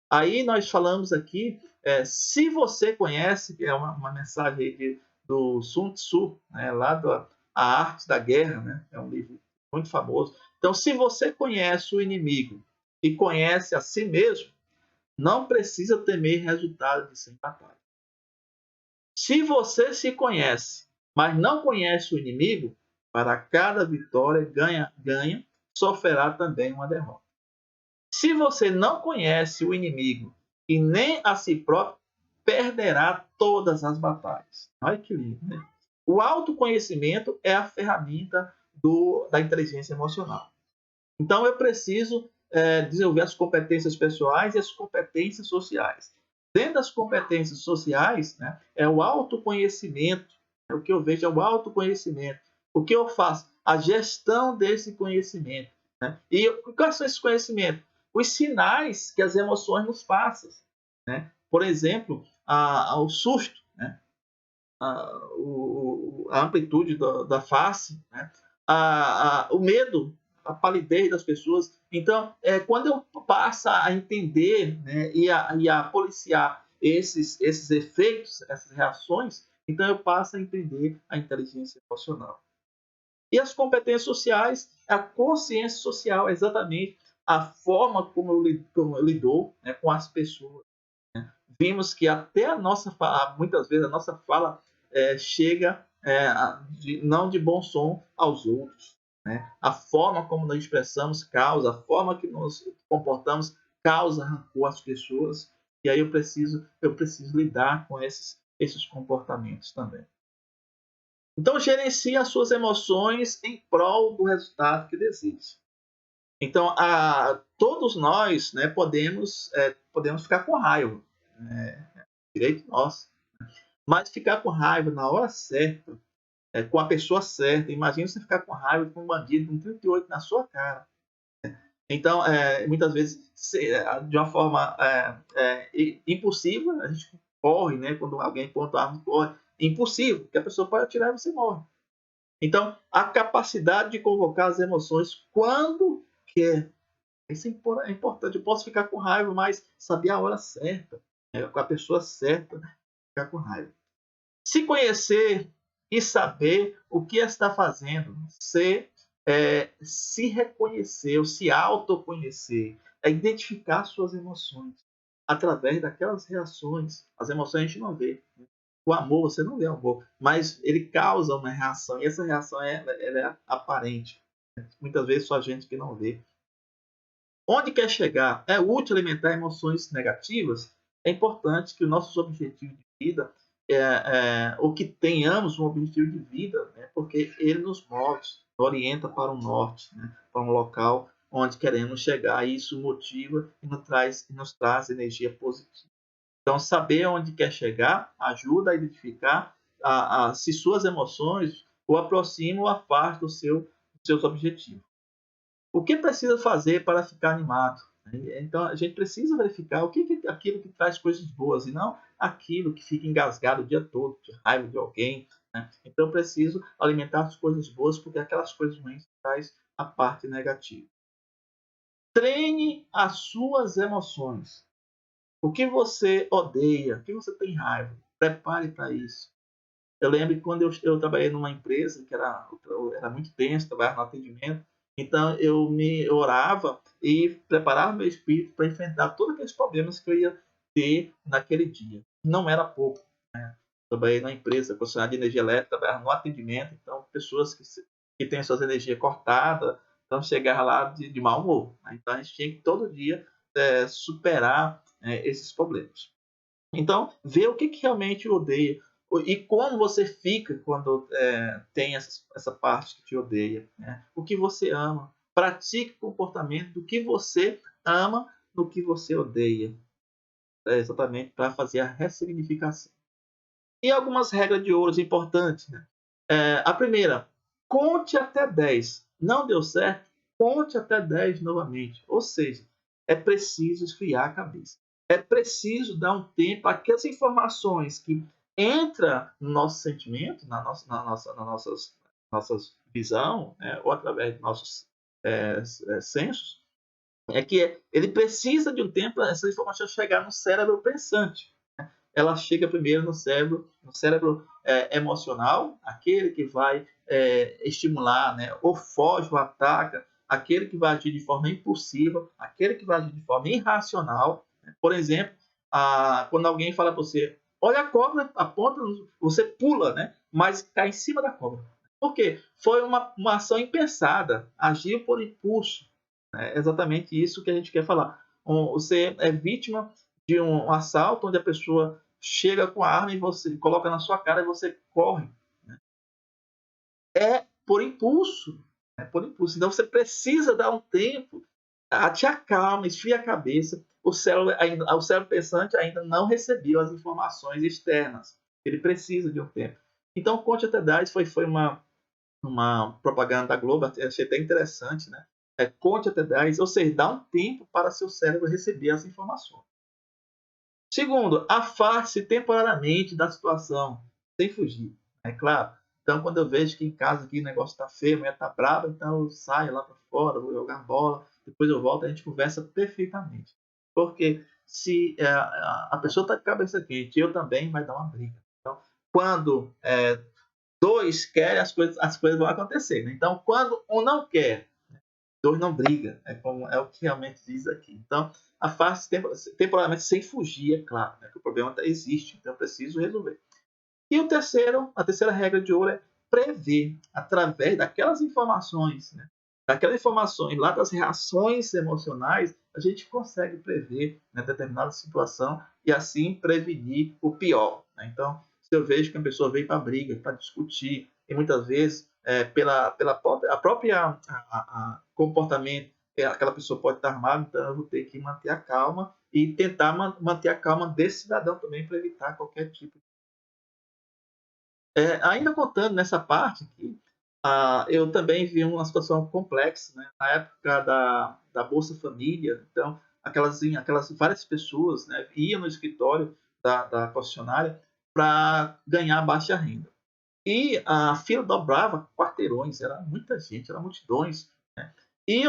Aí nós falamos aqui, se você conhece, que é uma mensagem do Sun Tzu, né, lá A Arte da Guerra, né, é um livro muito famoso. Então, se você conhece o inimigo e conhece a si mesmo, não precisa temer resultado de sem batalha. Se você se conhece, mas não conhece o inimigo, para cada vitória ganha, sofrerá também uma derrota. Se você não conhece o inimigo e nem a si próprio, perderá todas as batalhas. Olha que lindo, né? O autoconhecimento é a ferramenta da inteligência emocional. Então, eu preciso desenvolver as competências pessoais e as competências sociais. Dentro das competências sociais, né, é o autoconhecimento. O que eu vejo é o autoconhecimento. O que eu faço? A gestão desse conhecimento. Né? E quais são esses conhecimentos? Os sinais que as emoções nos passam. Né? Por exemplo, o susto, né? A amplitude da face, né? O medo, a palidez das pessoas. Então, quando eu passo a entender, né, e a policiar esses efeitos, essas reações, então eu passo a entender a inteligência emocional. E as competências sociais, a consciência social, é exatamente a forma como eu lido, né, com as pessoas. Né? Vimos que até a nossa fala, muitas vezes a nossa fala chega não de bom som aos outros. Né? A forma como nos expressamos causa, a forma que nos comportamos causa rancor às pessoas. E aí eu preciso lidar com esses comportamentos também. Então, gerencie as suas emoções em prol do resultado que deseja. Então, todos nós, né, podemos ficar com raiva. Direito nosso. Mas ficar com raiva na hora certa, com a pessoa certa. Imagina você ficar com raiva com um bandido com 38 na sua cara. Então, muitas vezes, de uma forma impulsiva, a gente corre, né? Quando alguém aponta a arma, corre. Impossível, porque a pessoa pode atirar e você morre. Então, a capacidade de convocar as emoções quando quer. Isso é importante. Eu posso ficar com raiva, mas saber a hora certa, com a pessoa certa, ficar com raiva. Se conhecer e saber o que está fazendo, se reconhecer, ou se autoconhecer, é identificar suas emoções através daquelas reações. As emoções a gente não vê. O amor, você não vê o amor, mas ele causa uma reação, e essa reação ela é aparente. Muitas vezes só a gente que não vê. Onde quer chegar? É útil alimentar emoções negativas? É importante que os nossos objetivos de vida, ou que tenhamos um objetivo de vida, né, porque ele nos move, orienta para o norte, né, para um local onde queremos chegar, e isso motiva e nos traz energia positiva. Então, saber onde quer chegar ajuda a identificar se suas emoções o aproximam ou afastam dos seus objetivos. O que precisa fazer para ficar animado? Então, a gente precisa verificar aquilo que traz coisas boas e não aquilo que fica engasgado o dia todo, de raiva de alguém. Né? Então, eu preciso alimentar as coisas boas, porque aquelas coisas ruins traz a parte negativa. Treine as suas emoções. O que você odeia, o que você tem raiva, prepare para isso. Eu lembro que quando eu trabalhei numa empresa que era muito tenso, trabalhava no atendimento, então eu me orava e preparava meu espírito para enfrentar todos aqueles problemas que eu ia ter naquele dia. Não era pouco. Né? Trabalhei numa empresa concessionária de energia elétrica, trabalhava no atendimento, então pessoas que têm suas energias cortadas, então chegava lá de mau humor. Né? Então a gente tinha que todo dia superar esses problemas. Então, ver o que realmente odeia e como você fica quando tem essa parte que te odeia. Né? O que você ama. Pratique o comportamento do que você ama, do que você odeia. Exatamente para fazer a ressignificação. E algumas regras de ouro importantes. Né? A primeira, conte até 10. Não deu certo? Conte até 10 novamente. Ou seja, é preciso esfriar a cabeça. É preciso dar um tempo àquelas informações que entram no nosso sentimento, na nossa visão, né, ou através dos nossos sensos, que ele precisa de um tempo para essa informação chegar no cérebro pensante. Ela chega primeiro no cérebro emocional, aquele que vai estimular, né, ou foge ou ataca, aquele que vai agir de forma impulsiva, aquele que vai agir de forma irracional. Né? Por exemplo, quando alguém fala para você, olha a cobra, aponta, você pula, né, mas cai em cima da cobra. Por quê? Foi uma ação impensada, agiu por impulso. É exatamente isso que a gente quer falar. Você é vítima de um assalto onde a pessoa chega com a arma e você coloca na sua cara e você corre. Né? é por impulso. É por impulso. Então você precisa dar um tempo, te acalma, esfria a cabeça. O cérebro pensante ainda não recebeu as informações externas. Ele precisa de um tempo. Então, Conte Até 10 foi uma propaganda da Globo, achei até interessante, né? Conte até 10, ou seja, dá um tempo para seu cérebro receber as informações. Segundo, afaste-se temporariamente da situação, sem fugir. É claro. Então, quando eu vejo que em casa aqui o negócio está feio, a mulher está brava, então eu saio lá para fora, vou jogar bola, depois eu volto e a gente conversa perfeitamente. Porque se a pessoa está de cabeça quente, eu também, vai dar uma briga. Então, quando dois querem, as coisas vão acontecer. Né? Então, quando um não quer, dois não briga. É o que realmente diz aqui. Então, afaste-se temporariamente sem fugir, é claro, né? Que o problema existe, então eu preciso resolver. E a terceira regra de ouro é prever, através daquelas informações, né? Daquelas informações lá das reações emocionais, a gente consegue prever, né, determinada situação e assim prevenir o pior. Né? Então, se eu vejo que a pessoa veio para briga, para discutir, e muitas vezes pela própria comportamento, aquela pessoa pode estar armada, então eu vou ter que manter a calma e tentar manter a calma desse cidadão também para evitar qualquer tipo de ainda contando nessa parte aqui, eu também vi uma situação complexa, né? Na época da Bolsa Família, então aquelas várias pessoas, né, iam no escritório da concessionária para ganhar baixa renda. E a fila dobrava quarteirões, era muita gente, era multidões. Né? E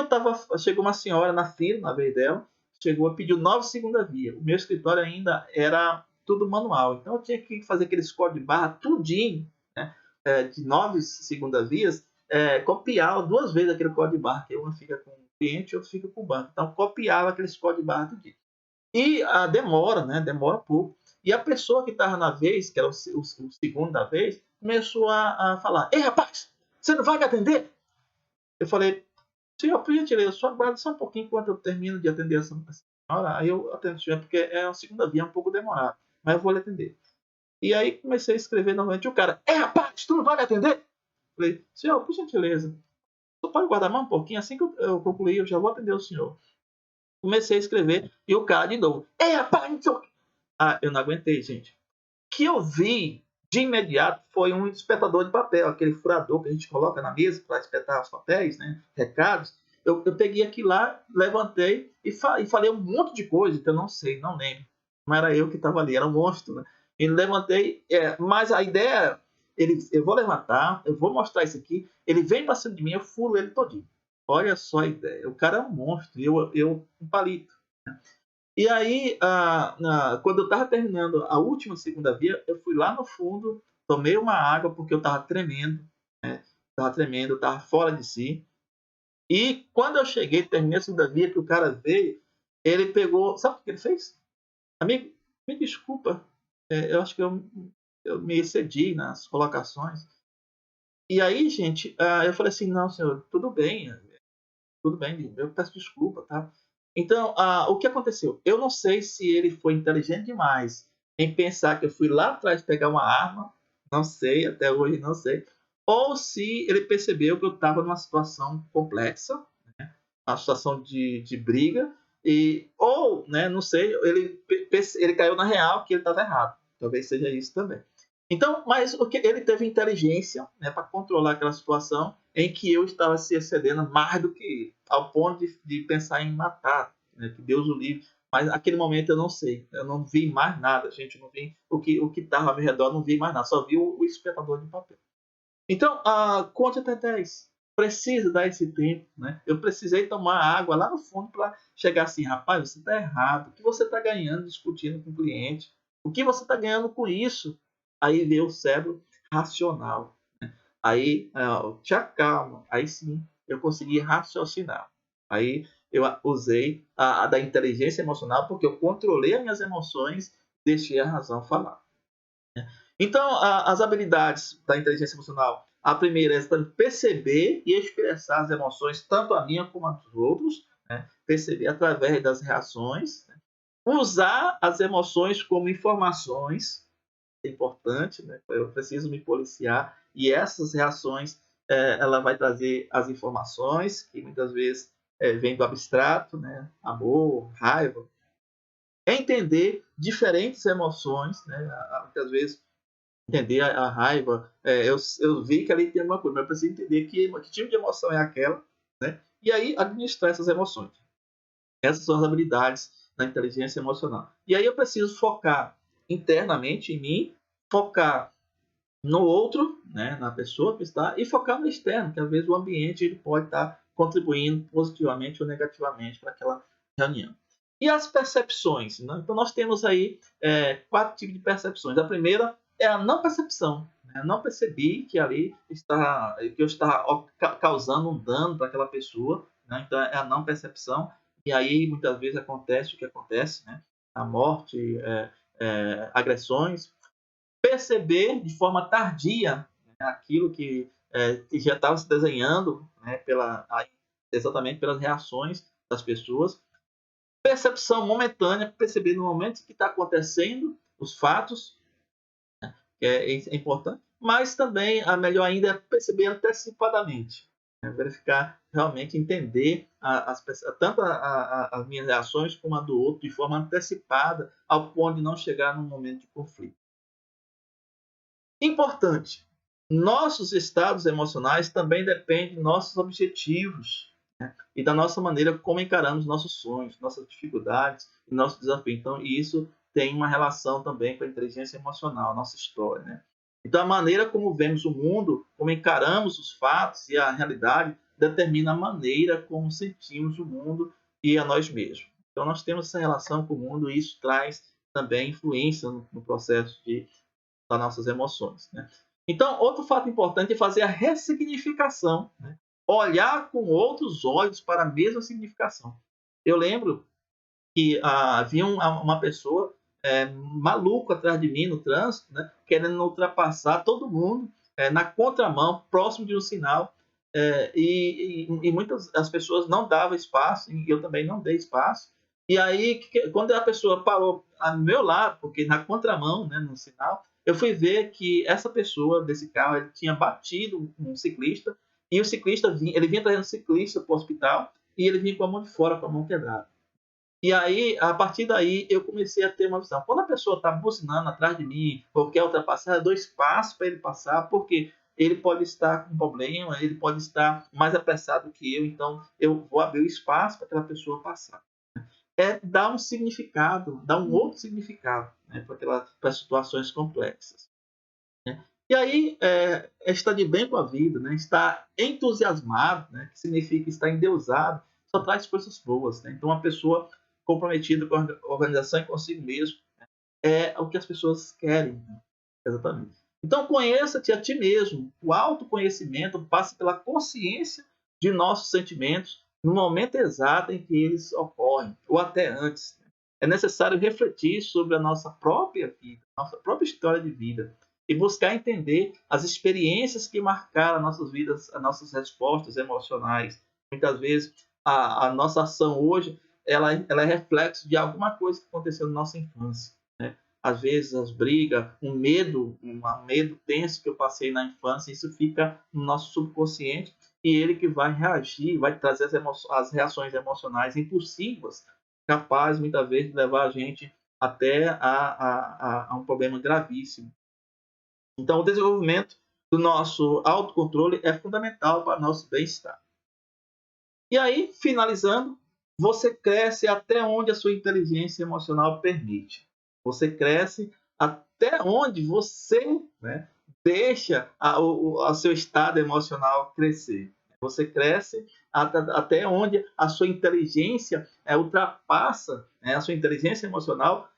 chegou uma senhora na fila, na vez dela, chegou a pedir 9 segunda via. O meu escritório ainda era tudo manual, então eu tinha que fazer aqueles códigos de barra tudinho, né? De 9 segunda vias, copiar duas vezes aquele código de barra, que uma fica com o cliente e outra fica com o banco. Então copiava aqueles códigos de barra tudinho. E a demora, né? Demora pouco. E a pessoa que estava na vez, que era o segundo da vez, começou a falar: Ei, rapaz, você não vai me atender? Eu falei: Senhor, por gentileza, só aguarda só um pouquinho enquanto eu termino de atender essa senhora. Aí eu atendo o senhor, porque é a segunda via, é um pouco demorado, mas eu vou lhe atender. E aí comecei a escrever novamente. O cara: Ei, rapaz, tu não vai me atender? Eu falei: Senhor, por gentileza, só pode guardar mais um pouquinho, assim que eu concluir, eu já vou atender o senhor. Comecei a escrever e o cara de novo: Ei, rapaz, não sei o quê. Eu não aguentei, gente. O que eu vi de imediato foi um espetador de papel, aquele furador que a gente coloca na mesa para espetar os papéis, né? Recados. Eu peguei aquilo lá, levantei e falei um monte de coisa que eu não sei, não lembro. Não era eu que estava ali, era um monstro. Né? E levantei, mas a ideia, eu vou levantar, eu vou mostrar isso aqui, ele vem para cima de mim, eu furo ele todinho. Olha só a ideia. O cara é um monstro, eu um palito. Né? E aí, quando eu estava terminando a última segunda via, eu fui lá no fundo, tomei uma água, porque eu estava tremendo, né? Estava tremendo, estava fora de si. E quando eu cheguei, terminei a segunda via, que o cara veio, ele pegou. Sabe o que ele fez? Amigo, me desculpa, eu acho que eu me excedi nas colocações. E aí, gente, eu falei assim: não, senhor, tudo bem, eu peço desculpa, tá? Então, o que aconteceu? Eu não sei se ele foi inteligente demais em pensar que eu fui lá atrás pegar uma arma, não sei, até hoje não sei, ou se ele percebeu que eu estava numa situação complexa, né? Uma situação de briga, ou, né, não sei, ele caiu na real que ele estava errado. Talvez seja isso também. Então, mas o que ele teve inteligência, né, para controlar aquela situação em que eu estava se excedendo mais do que ele, ao ponto de pensar em matar, né, que Deus o livre. Mas naquele momento eu não sei, eu não vi mais nada, gente, eu não vi o que estava ao meu redor, não vi mais nada, só vi o espectador de papel. Então, conte até 10. Precisa dar esse tempo, né? Eu precisei tomar água lá no fundo para chegar assim: rapaz, você está errado. O que você está ganhando discutindo com o cliente? O que você está ganhando com isso? Aí veio o cérebro racional. Aí, te acalma. Aí sim, eu consegui raciocinar. Aí eu usei a da inteligência emocional, porque eu controlei as minhas emoções, deixei a razão falar. Então, as habilidades da inteligência emocional, a primeira é perceber e expressar as emoções, tanto a minha como a dos outros, né? Perceber através das reações, né? Usar as emoções como informações, é importante, né? Eu preciso me policiar e essas reações ela vai trazer as informações que muitas vezes vêm do abstrato, né? Amor, raiva. É entender diferentes emoções, né? Muitas vezes entender a raiva. Eu vi que ali tem uma coisa, mas eu preciso entender que tipo de emoção é aquela, né? E aí administrar essas emoções. Essas são as habilidades da inteligência emocional. E aí eu preciso focar internamente em mim, focar no outro, né, na pessoa que está, e focar no externo, que às vezes o ambiente ele pode estar contribuindo positivamente ou negativamente para aquela reunião. E as percepções, né? Então nós temos aí 4 tipos de percepções. A primeira é a não percepção, né? Não percebi que ali que eu está causando um dano para aquela pessoa, né? Então é a não percepção. E aí muitas vezes acontece o que acontece, né? A morte, agressões, perceber de forma tardia, né, aquilo que já estava se desenhando, né, exatamente pelas reações das pessoas. Percepção momentânea, perceber no momento que está acontecendo os fatos, é importante, mas também, a melhor ainda, é perceber antecipadamente, né, verificar, realmente entender tanto as minhas reações como a do outro de forma antecipada, ao ponto de não chegar num momento de conflito. Importante, nossos estados emocionais também dependem de nossos objetivos, né? E da nossa maneira como encaramos nossos sonhos, nossas dificuldades e nossos desafios. Então, isso tem uma relação também com a inteligência emocional, a nossa história, né? Então, a maneira como vemos o mundo, como encaramos os fatos e a realidade, determina a maneira como sentimos o mundo e a nós mesmos. Então, nós temos essa relação com o mundo e isso traz também influência no processo das nossas emoções, né? Então, outro fato importante é fazer a ressignificação, né? Olhar com outros olhos para a mesma significação. Eu lembro que havia uma pessoa maluca atrás de mim no trânsito, né? Querendo ultrapassar todo mundo na contramão, próximo de um sinal, e muitas as pessoas não davam espaço, e eu também não dei espaço. E aí, quando a pessoa parou ao meu lado, porque na contramão, né, no sinal, eu fui ver que essa pessoa desse carro ele tinha batido um ciclista, e o ciclista ele vinha trazendo o ciclista para o hospital, e ele vinha com a mão de fora, com a mão quebrada. E aí, a partir daí, eu comecei a ter uma visão. Quando a pessoa está buzinando atrás de mim, ou quer ultrapassar, eu dou espaço para ele passar, porque ele pode estar com problema, ele pode estar mais apressado que eu, então eu vou abrir o espaço para aquela pessoa passar. É dar um significado, dar um outro significado, né, para as situações complexas, né? E aí, estar de bem com a vida, né, estar entusiasmado, né, que significa estar endeusado, só traz coisas boas, né? Então, uma pessoa comprometida com a organização e consigo mesmo é o que as pessoas querem, né? Exatamente. Então, conheça-te a ti mesmo. O autoconhecimento passa pela consciência de nossos sentimentos no momento exato em que eles ocorrem, ou até antes. É necessário refletir sobre a nossa própria vida, nossa própria história de vida, e buscar entender as experiências que marcaram as nossas vidas, as nossas respostas emocionais. Muitas vezes, a nossa ação hoje ela é reflexo de alguma coisa que aconteceu na nossa infância, né? Às vezes as brigas, um medo tenso que eu passei na infância, isso fica no nosso subconsciente e ele que vai reagir, vai trazer as reações emocionais impulsivas, capazes muitas vezes de levar a gente até a um problema gravíssimo. Então, o desenvolvimento do nosso autocontrole é fundamental para o nosso bem-estar. E aí, finalizando, você cresce até onde a sua inteligência emocional permite. Você cresce até onde você, né, deixa o seu estado emocional crescer. Você cresce até onde a sua inteligência ultrapassa, né, a sua inteligência emocional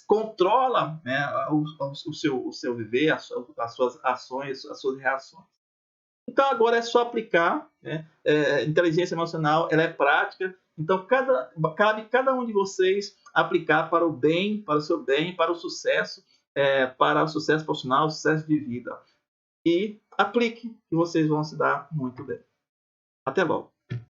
controla, né, o seu viver, as suas ações, as suas reações. Então agora é só aplicar, né? Inteligência emocional, ela é prática. Então cabe cada um de vocês aplicar para o bem, para o seu bem, para o sucesso profissional, sucesso de vida. E aplique, que vocês vão se dar muito bem. Até logo.